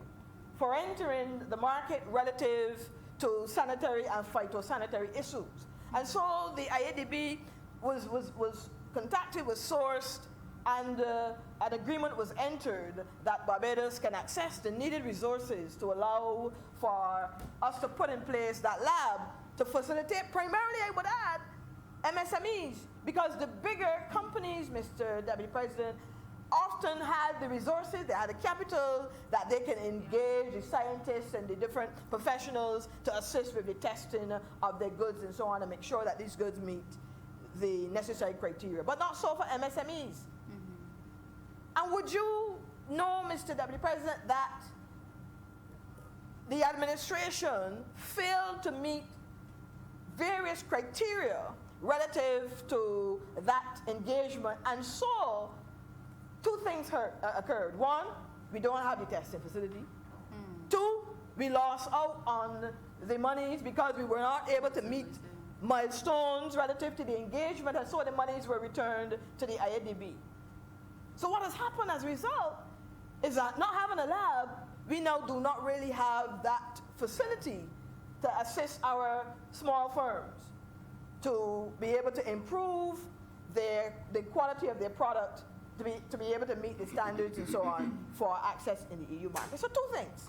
for entering the market relative to sanitary and phytosanitary issues. And so the IADB was contacted, was sourced, and an agreement was entered that Barbados can access the needed resources to allow for us to put in place that lab to facilitate, primarily I would add, MSMEs, because the bigger companies, Mr. Deputy President, often had the resources, they had the capital that they can engage the scientists and the different professionals to assist with the testing of their goods and so on and make sure that these goods meet the necessary criteria. But not so for MSMEs. And would you know, Mr. Deputy President, that the administration failed to meet various criteria relative to that engagement, and so two things occurred. One, we don't have the testing facility. Two, we lost out on the monies because we were not able to meet milestones relative to the engagement, and so the monies were returned to the IADB. So what has happened as a result is that not having a lab, we now do not really have that facility to assist our small firms to be able to improve the quality of their product to be able to meet the standards and so on for access in the EU market. So two things,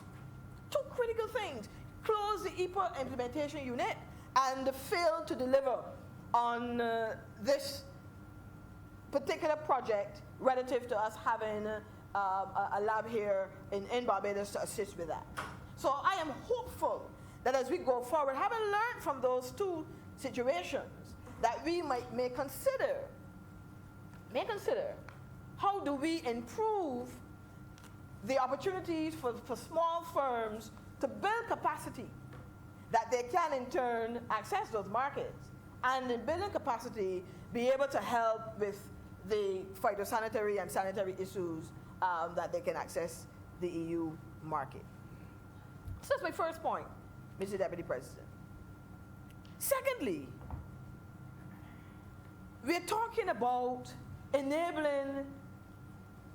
two critical things. Close the EPA implementation unit and fail to deliver on this particular project relative to us having a lab here in Barbados to assist with that. So I am hopeful that as we go forward, having learned from those two situations, that we may consider how do we improve the opportunities for small firms to build capacity that they can in turn access those markets, and in building capacity be able to help with the phytosanitary and sanitary issues that they can access the EU market. So that's my first point, Mr. Deputy President. Secondly, we're talking about enabling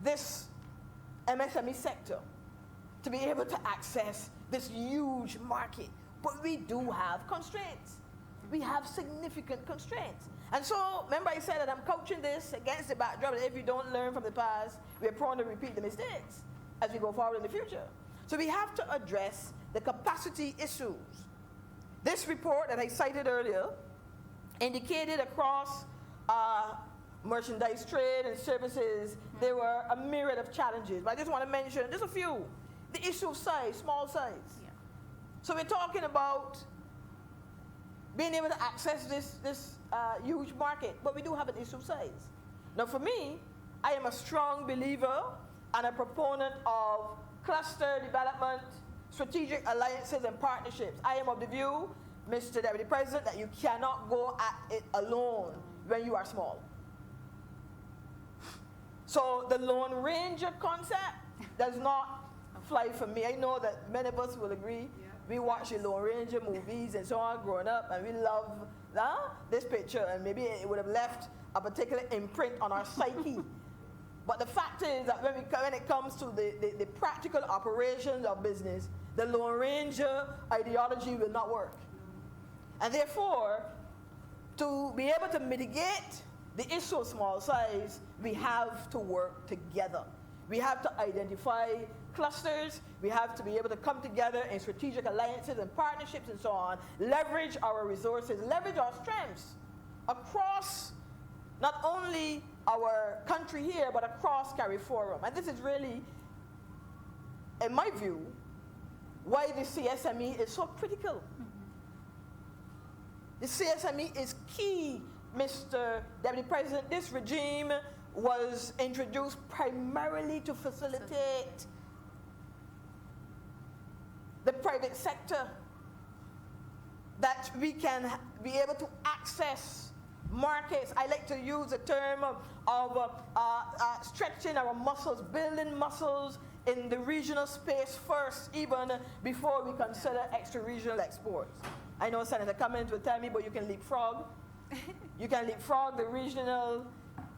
this MSME sector to be able to access this huge market. But we do have constraints. We have significant constraints. And so, remember I said that I'm coaching this against the backdrop that if you don't learn from the past, we're prone to repeat the mistakes as we go forward in the future. So we have to address the capacity issues. This report that I cited earlier indicated across merchandise trade and services, there were a myriad of challenges. But I just want to mention just a few. The issue of size, small size. Yeah. So we're talking about being able to access this huge market, but we do have an issue of size. Now for me, I am a strong believer and a proponent of cluster development, strategic alliances and partnerships. I am of the view, Mr. Deputy President, that you cannot go at it alone when you are small. So the Lone Ranger concept does not fly for me. I know that many of us will agree. Yeah. We watch the Lone Ranger movies and so on growing up, and we love this picture, and maybe it would have left a particular imprint on our psyche. But the fact is that when it comes to the practical operations of business, the Lone Ranger ideology will not work. And therefore, to be able to mitigate the issue of small size, we have to work together. We have to identify clusters. We have to be able to come together in strategic alliances and partnerships and so on, leverage our resources, leverage our strengths across not only our country here, but across CARIFORUM. And this is really, in my view, why the CSME is so critical. The CSME is key, Mr. Deputy President. This regime was introduced primarily to facilitate the private sector, that we can be able to access markets. I like to use the term of stretching our muscles, building muscles in the regional space first, even before we consider extra-regional exports. I know Senator Cummins will tell me, but you can leapfrog. You can leapfrog the regional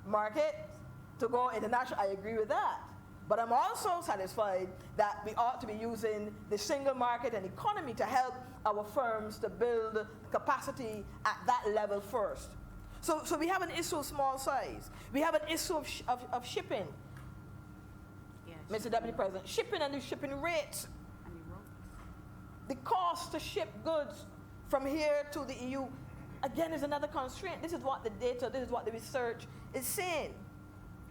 market to go international. I agree with that. But I'm also satisfied that we ought to be using the single market and economy to help our firms to build capacity at that level first. So we have an issue of small size. We have an issue of shipping. Yes. Mr. Deputy President, shipping and the shipping rates. The cost to ship goods from here to the EU, again, is another constraint. This is what the data, this is what the research is saying.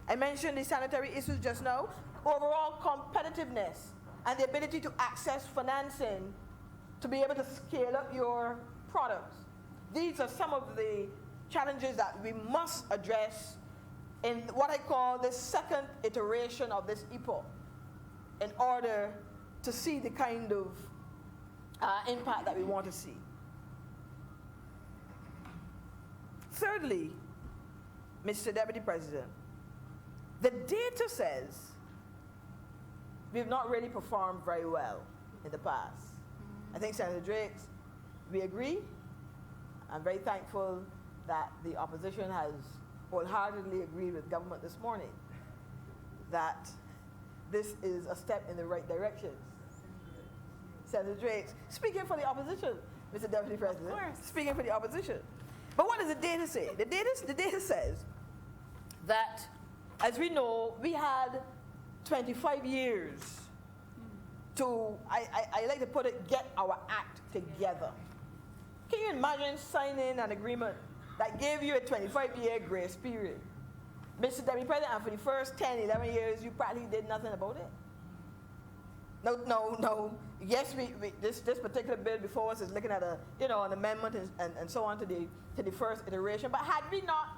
I mentioned the sanitary issues just now. Overall competitiveness and the ability to access financing to be able to scale up your products. These are some of the challenges that we must address in what I call the second iteration of this EPO in order to see the kind of impact that we want to see. Thirdly, Mr. Deputy President, the data says we've not really performed very well in the past. I think Senator Drakes, we agree. I'm very thankful that the opposition has wholeheartedly agreed with government this morning that this is a step in the right direction. Senator Drakes, speaking for the opposition, Mr. Deputy President, speaking for the opposition. But what does the data say? The data says that, as we know, we had 25 years to, I like to put it, get our act together. Can you imagine signing an agreement that gave you a 25-year grace period? Mr. Deputy President, and for the first 10, 11 years, you practically did nothing about it. No. Yes, this particular bill before us is looking at an amendment and so on to the first iteration. But had we not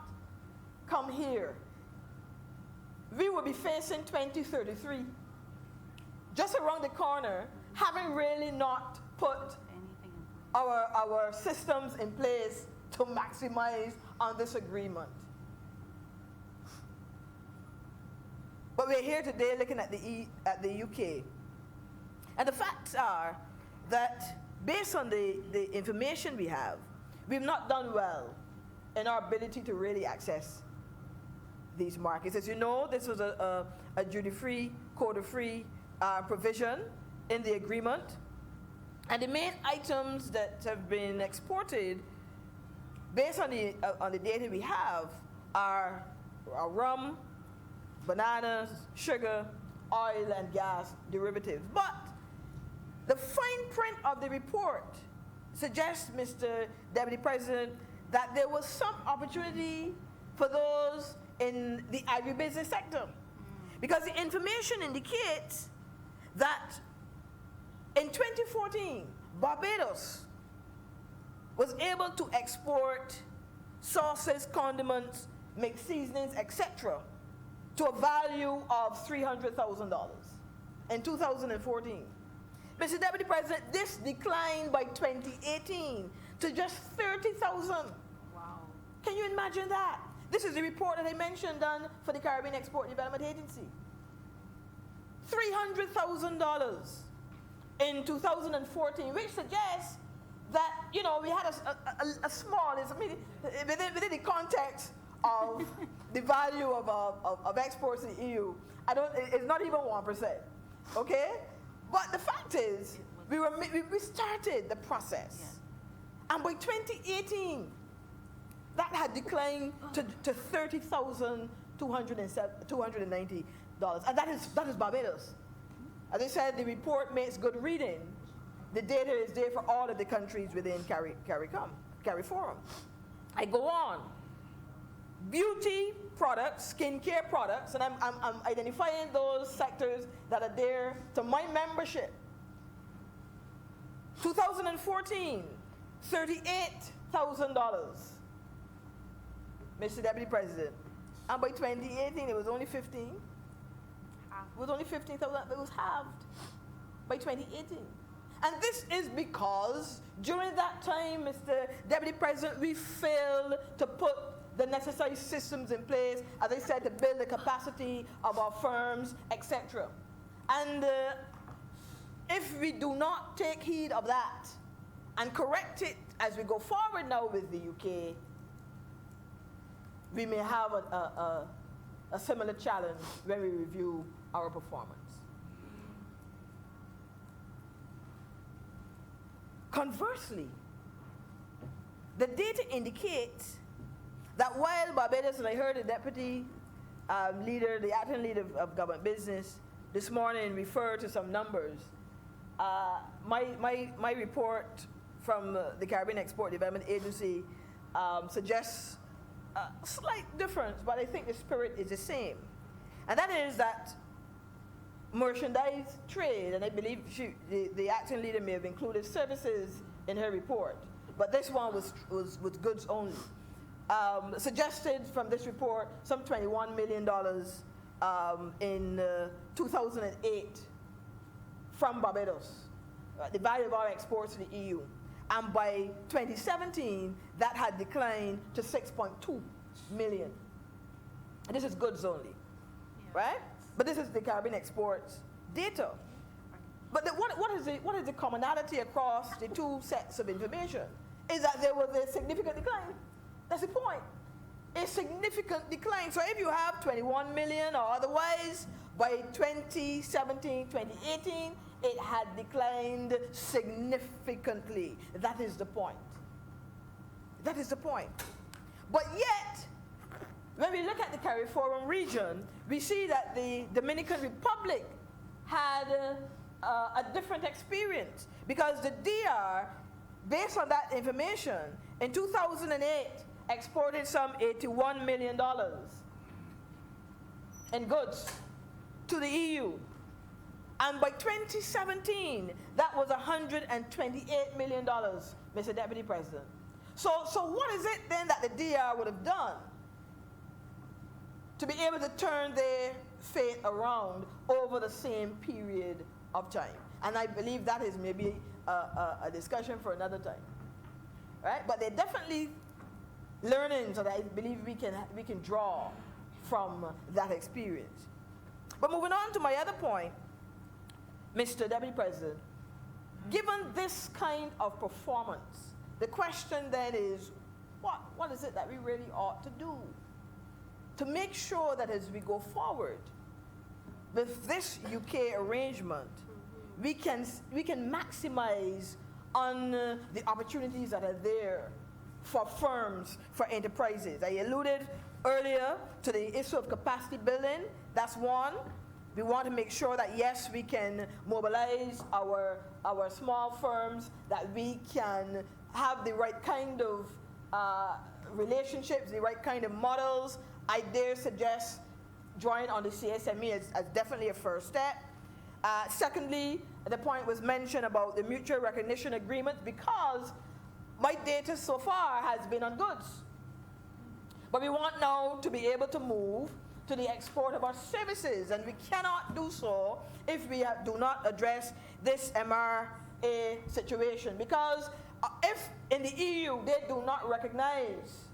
come here, we would be facing 2033, just around the corner, having really not put our systems in place to maximize on this agreement. But we're here today looking at the UK. And the facts are that based on the information we have, we've not done well in our ability to really access these markets. As you know, this was a duty-free, quota-free provision in the agreement. And the main items that have been exported, based on the data we have, are rum, bananas, sugar, oil, and gas derivatives. But the fine print of the report suggests, Mr. Deputy President, that there was some opportunity for those in the agribusiness sector. Because the information indicates that in 2014, Barbados was able to export sauces, condiments, mixed seasonings, etc., to a value of $300,000 in 2014. Mr. Deputy President, this declined by 2018 to just 30,000. Wow. Can you imagine that? This is the report that I mentioned done for the Caribbean Export Development Agency. $300,000 in 2014, which suggests that, we had a small, within the context of the value of exports in the EU, it's not even 1%, okay? But the fact is, we started the process. Yes. And by 2018, that had declined to $30,290. And that is Barbados. As I said, the report makes good reading. The data is there for all of the countries within CARIFORUM. I go on. Beauty products, skincare products, and I'm identifying those sectors that are there to my membership. 2014, $38,000, Mr. Deputy President. And by 2018, it was only 15. It was only 15,000. It was halved by 2018. And this is because during that time, Mr. Deputy President, we failed to put the necessary systems in place, as I said, to build the capacity of our firms, etc. And if we do not take heed of that and correct it as we go forward now with the UK, we may have a similar challenge when we review our performance. Conversely, the data indicates that while Barbados, and I heard the deputy leader, the acting leader of government business this morning refer to some numbers, my report from the Caribbean Export Development Agency suggests a slight difference, but I think the spirit is the same. And that is that merchandise trade, and I believe the acting leader may have included services in her report, but this one was goods only. Suggested from this report some $21 million in 2008 from Barbados, the value of our exports to the EU. And by 2017, that had declined to 6.2 million. And this is goods only, right? But this is the Caribbean exports data. But what is the commonality across the two sets of information? Is that there was a significant decline. That's the point. A significant decline. So if you have 21 million or otherwise, by 2017, 2018, it had declined significantly. That is the point. That is the point. But yet, when we look at the CARIFORUM region, we see that the Dominican Republic had a different experience, because the DR, based on that information, in 2008 exported some $81 million in goods to the EU. And by 2017, that was $128 million, Mr. Deputy President. So what is it then that the DR would have done to be able to turn their fate around over the same period of time? And I believe that is maybe a discussion for another time, right? But they're definitely learnings that I believe we can draw from that experience. But moving on to my other point, Mr. Deputy President, given this kind of performance, the question then is, what is it that we really ought to do to make sure that as we go forward with this UK arrangement, we can maximize on the opportunities that are there for firms, for enterprises. I alluded earlier to the issue of capacity building. That's one. We want to make sure that, yes, we can mobilize our small firms, that we can have the right kind of relationships, the right kind of models. I dare suggest drawing on the CSME as definitely a first step. Secondly, the point was mentioned about the mutual recognition agreement, because my data so far has been on goods. But we want now to be able to move to the export of our services, and we cannot do so if we do not address this MRA situation, because if in the EU they do not recognize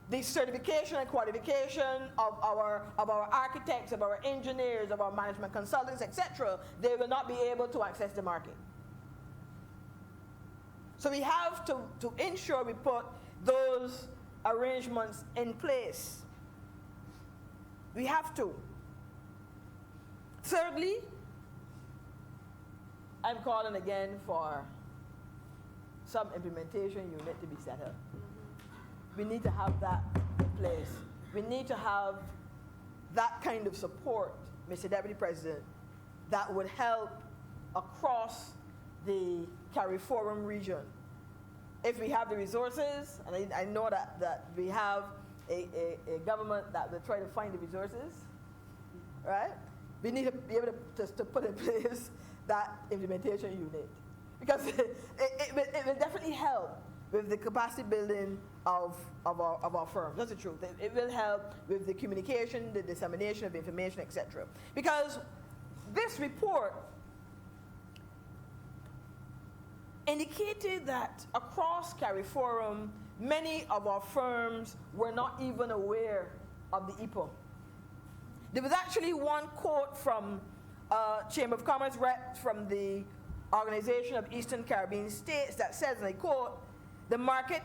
the certification and qualification of our architects, of our engineers, of our management consultants, etc., they will not be able to access the market. So we have to ensure we put those arrangements in place. We have to. Thirdly, I'm calling again for some implementation unit to be set up. We need to have that in place. We need to have that kind of support, Mr. Deputy President, that would help across the CARIFORUM region. If we have the resources, and I know that we have a government that will try to find the resources, right? We need to be able to put in place that implementation unit, because it will definitely help with the capacity building of our firms. That's the truth. It will help with the communication, the dissemination of information, etc. Because this report indicated that across CARIFORUM, many of our firms were not even aware of the EPA. There was actually one quote from Chamber of Commerce rep from the Organization of Eastern Caribbean States that says, and I quote, "The market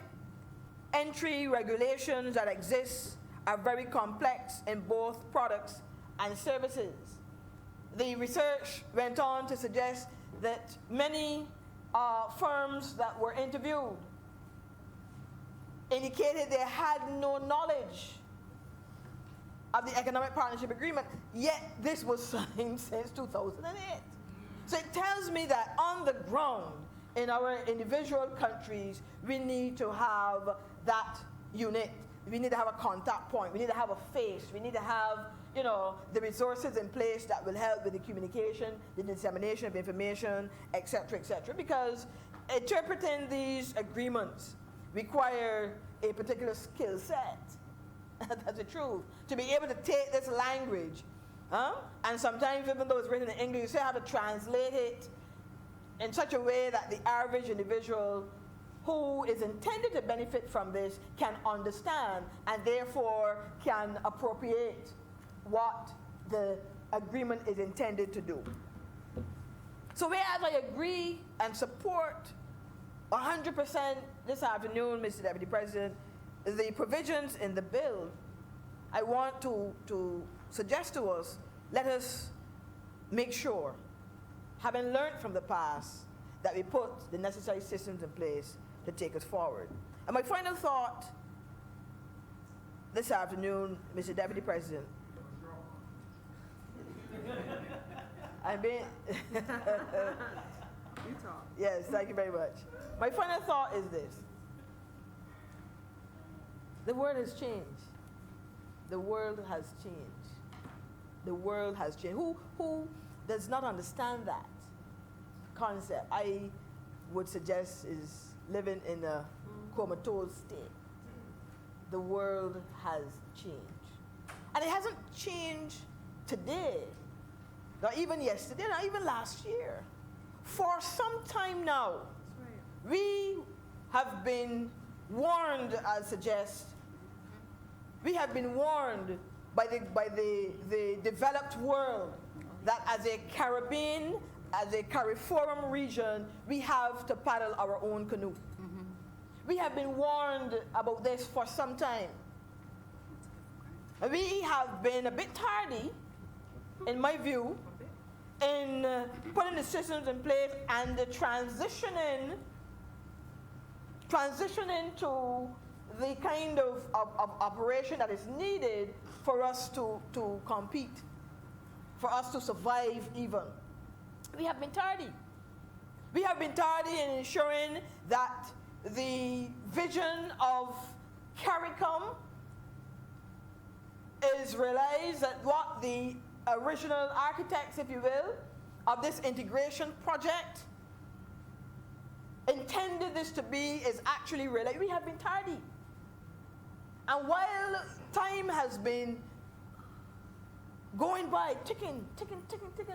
entry regulations that exist are very complex in both products and services." The research went on to suggest that many firms that were interviewed indicated they had no knowledge of the Economic Partnership Agreement, yet this was signed since 2008. So it tells me that on the ground, in our individual countries, we need to have that unit. We need to have a contact point. We need to have a face. We need to have, the resources in place that will help with the communication, the dissemination of information, etc., etc. Because interpreting these agreements require a particular skill set. That's the truth. To be able to take this language, and sometimes even though it's written in English, you still have to translate it in such a way that the average individual who is intended to benefit from this can understand and therefore can appropriate what the agreement is intended to do. So whereas I agree and support 100% this afternoon, Mr. Deputy President, the provisions in the bill, I want to suggest to us, let us make sure, having learned from the past, that we put the necessary systems in place to take us forward. And my final thought this afternoon, Mr. Deputy President. I've been. Yes, thank you very much. My final thought is this. The world has changed. The world has changed. The world has changed. Who does not understand that concept, I would suggest, is living in a comatose state. The world has changed. And it hasn't changed today, not even yesterday, not even last year. For some time now, we have been warned, I suggest, we have been warned by the developed world that as a Caribbean, as a CARIFORUM region, we have to paddle our own canoe. We have been warned about this for some time. We have been a bit tardy, in my view, in putting the systems in place and the transitioning to the kind of operation that is needed for us to compete, for us to survive even. We have been tardy. We have been tardy in ensuring that the vision of CARICOM is realized, that what the original architects, if you will, of this integration project intended this to be is actually realized. We have been tardy. And while time has been going by, ticking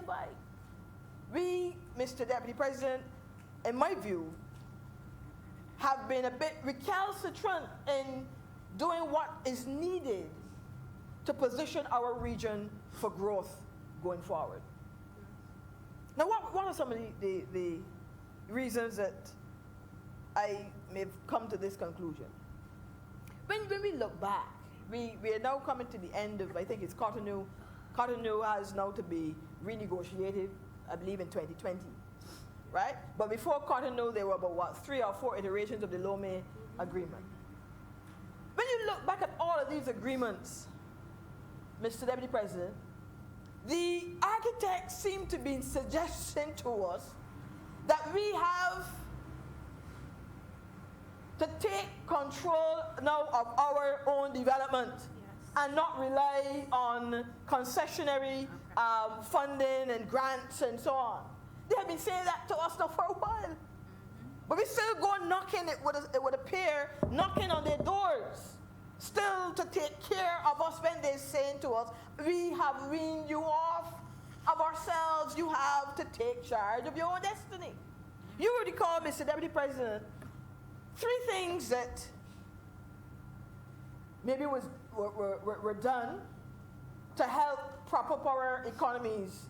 by, we, Mr. Deputy President, in my view, have been a bit recalcitrant in doing what is needed to position our region for growth going forward. Now, what are some of the reasons that I may have come to this conclusion? When we look back, we are now coming to the end of, I think it's Cotonou. Cotonou has now to be renegotiated, I believe, in 2020, right? But before Cotonou, there were about, 3 or 4 iterations of the Lomé Agreement. When you look back at all of these agreements, Mr. Deputy President, the architects seem to be suggesting to us that we have to take control now of our own development and not rely on concessionary funding and grants and so on. They have been saying that to us now for a while. But we still go knocking, it would appear, knocking on their doors, still to take care of us when they're saying to us, we have weaned you off of ourselves, you have to take charge of your own destiny. You would recall, Mr. Deputy President, 3 things that maybe were done to help prop up our economies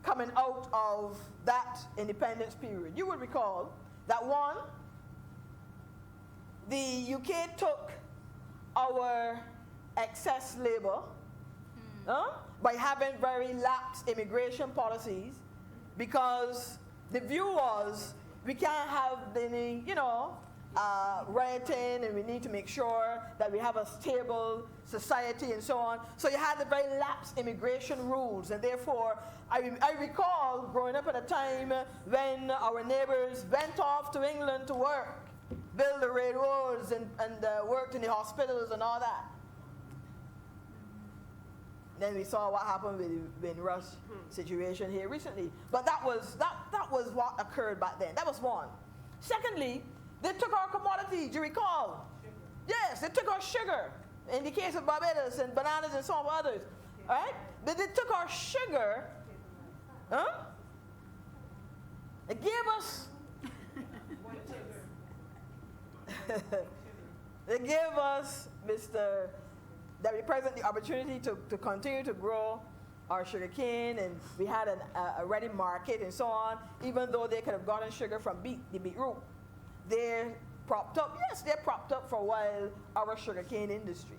coming out of that independence period. You would recall that 1, the UK took our excess labor by having very lax immigration policies, because the view was we can't have any, rioting, and we need to make sure that we have a stable society and so on. So you had the very lax immigration rules, and therefore I recall growing up at a time when our neighbors went off to England to work, build the railroads and worked in the hospitals and all that. Then we saw what happened with the Windrush situation here recently. But that was what occurred back then. That was 1. Secondly, they took our commodities, you recall? Yes, they took our sugar. In the case of Barbados and bananas and some others. All right? They took our sugar. They gave us they gave us, Mr. Deputy President, the opportunity to continue to grow our sugar cane, and we had a ready market and so on, even though they could have gotten sugar from the beetroot. They're propped up, yes, they're propped up for a while, our sugarcane industry.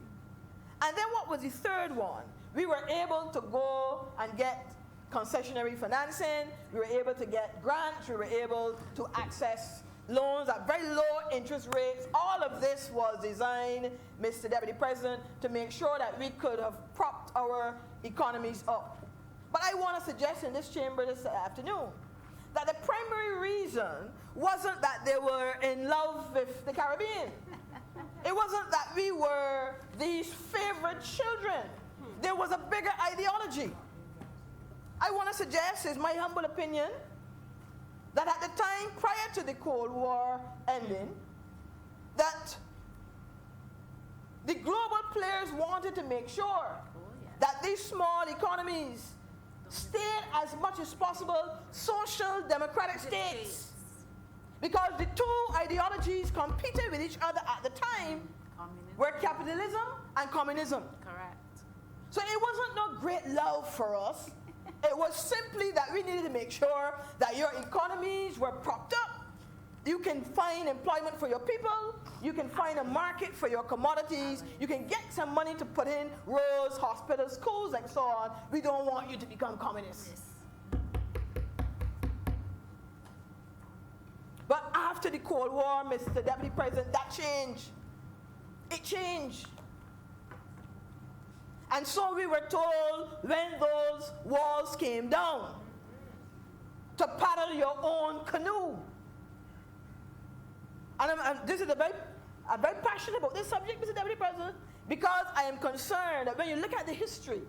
And then what was the third one? We were able to go and get concessionary financing, we were able to get grants, we were able to access loans at very low interest rates. All of this was designed, Mr. Deputy President, to make sure that we could have propped our economies up. But I want to suggest in this chamber this afternoon that the primary reason wasn't that they were in love with the Caribbean. It wasn't that we were these favorite children. There was a bigger ideology. I want to suggest, is my humble opinion, that at the time prior to the Cold War ending, that the global players wanted to make sure that these small economies stayed as much as possible social democratic states. Because the two ideologies competing with each other at the time were capitalism and communism. Correct. So it wasn't no great love for us. It was simply that we needed to make sure that your economies were propped up. You can find employment for your people. You can find a market for your commodities. You can get some money to put in roads, hospitals, schools, and so on. We don't want you to become communists. But after the Cold War, Mr. Deputy President, that changed. It changed. And so we were told when those walls came down to paddle your own canoe. And I'm very passionate about this subject, Mr. Deputy President, because I am concerned that when you look at the history,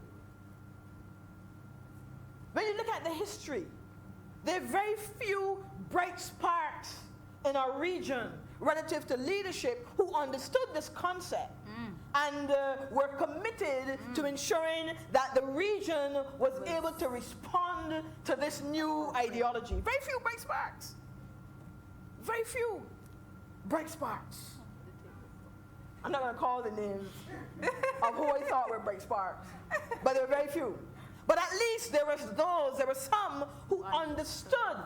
there are very few bright sparks in our region relative to leadership who understood this concept and were committed to ensuring that the region was able to respond to this new ideology. Very few bright sparks. Very few bright sparks. I'm not going to call the names of who I thought were bright sparks, but there were very few. But at least there were some who understood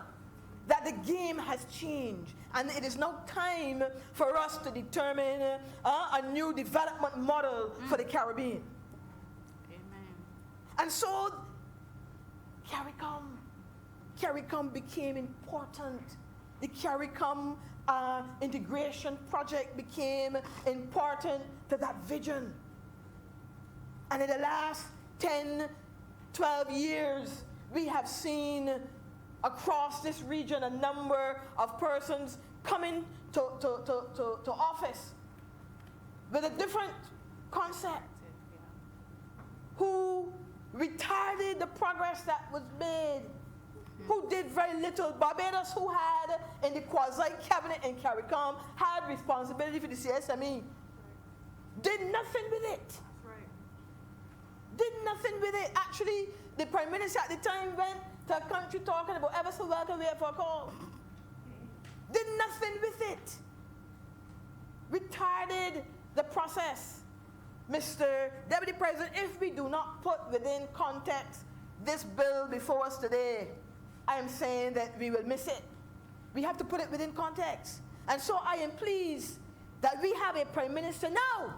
that the game has changed and it is now time for us to determine a new development model for the Caribbean. Amen. And so CARICOM became important. The CARICOM integration project became important to that vision. And in the last 10, 12 years, we have seen across this region a number of persons coming to office with a different concept, who retarded the progress that was made, who did very little. Barbados, who had in the quasi-cabinet in CARICOM, had responsibility for the CSME, did nothing with it. Did nothing with it. Actually, the Prime Minister at the time went to a country talking about ever so welcome here for a call. Did nothing with it. Retarded the process. Mr. Deputy President, if we do not put within context this bill before us today, I am saying that we will miss it. We have to put it within context. And so I am pleased that we have a Prime Minister now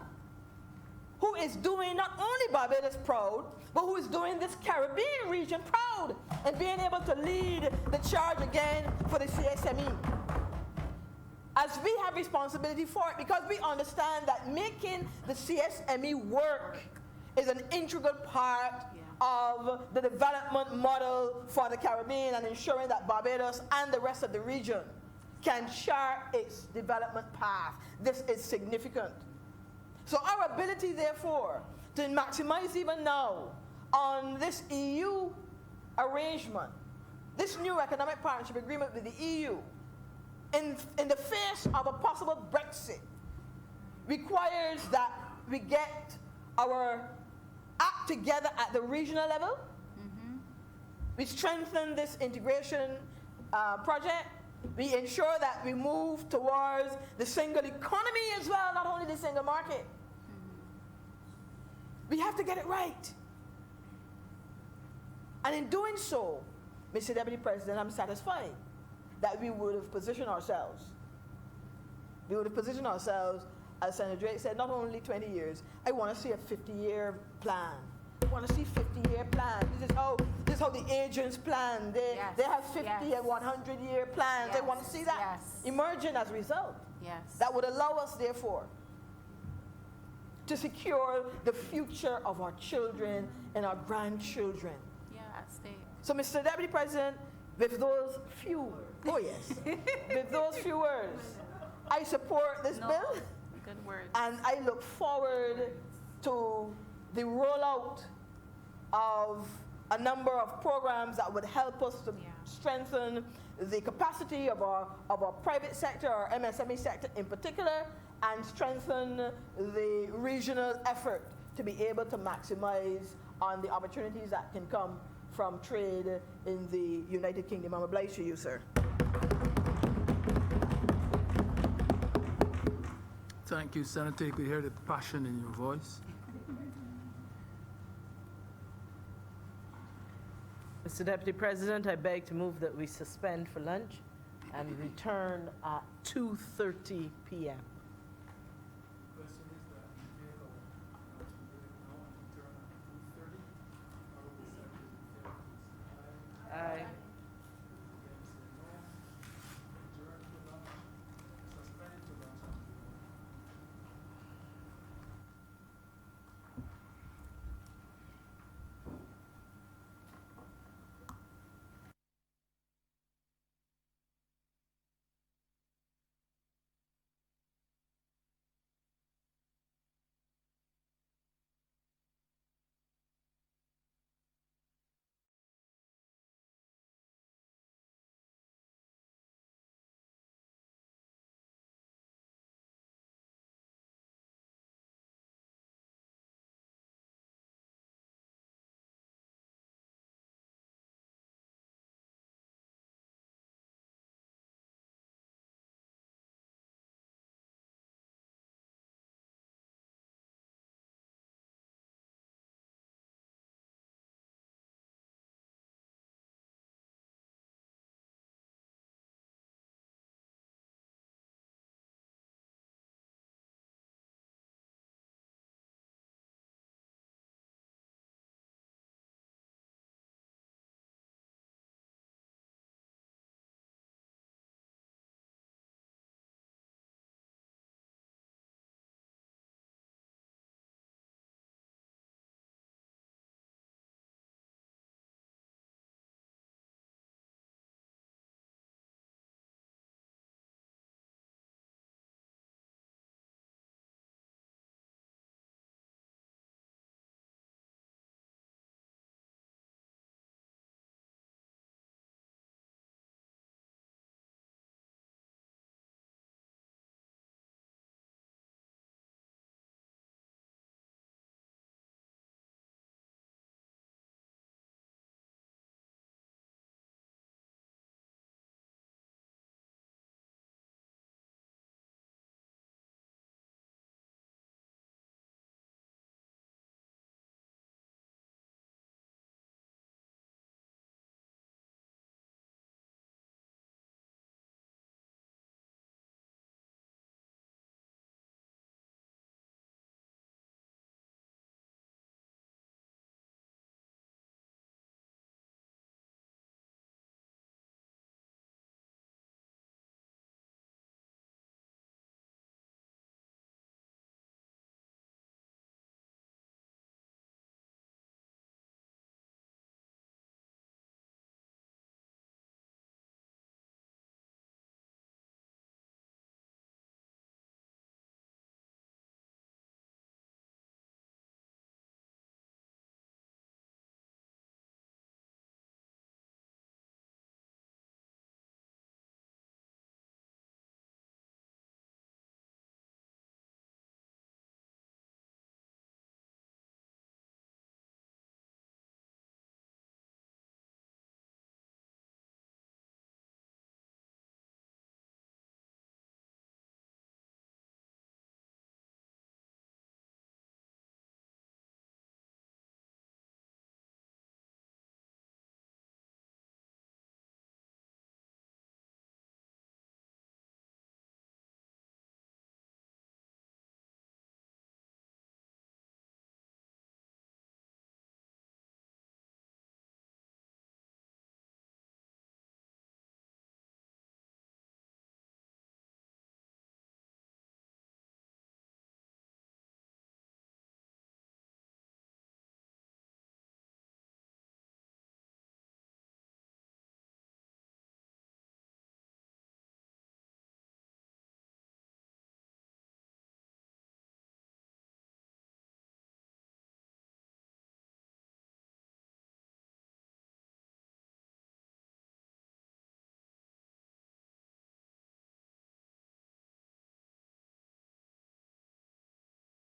who is doing not only Barbados proud, but who is doing this Caribbean region proud and being able to lead the charge again for the CSME. As we have responsibility for it, because we understand that making the CSME work is an integral part of the development model for the Caribbean and ensuring that Barbados and the rest of the region can chart its development path. This is significant. So our ability, therefore, to maximize even now on this EU arrangement, this new economic partnership agreement with the EU, in the face of a possible Brexit, requires that we get our act together at the regional level. We strengthen this integration project. We ensure that we move towards the single economy as well, not only the single market. We have to get it right. And in doing so, Mr. Deputy President, I'm satisfied that we would have positioned ourselves. We would have positioned ourselves, as Senator Drake said, not only 20 years. I want to see a 50-year plan. want to see 50-year plans. This is how the agents plan. They have 50 yes. and 100-year plans. They want to see that Yes. emerging as a result. Yes. That would allow us, therefore, to secure the future of our children and our grandchildren. Yeah, at stake. So, Mr. Deputy President, with those few, with those few words, I support this bill, Good word. and I look forward to the rollout of a number of programs that would help us to strengthen the capacity of our private sector, our MSME sector in particular, and strengthen the regional effort to be able to maximize on the opportunities that can come from trade in the United Kingdom. I'm obliged to you, sir. Thank you, Senator. You could hear the passion in your voice. Mr. Deputy President, I beg to move that we suspend for lunch and return at 2:30 p.m.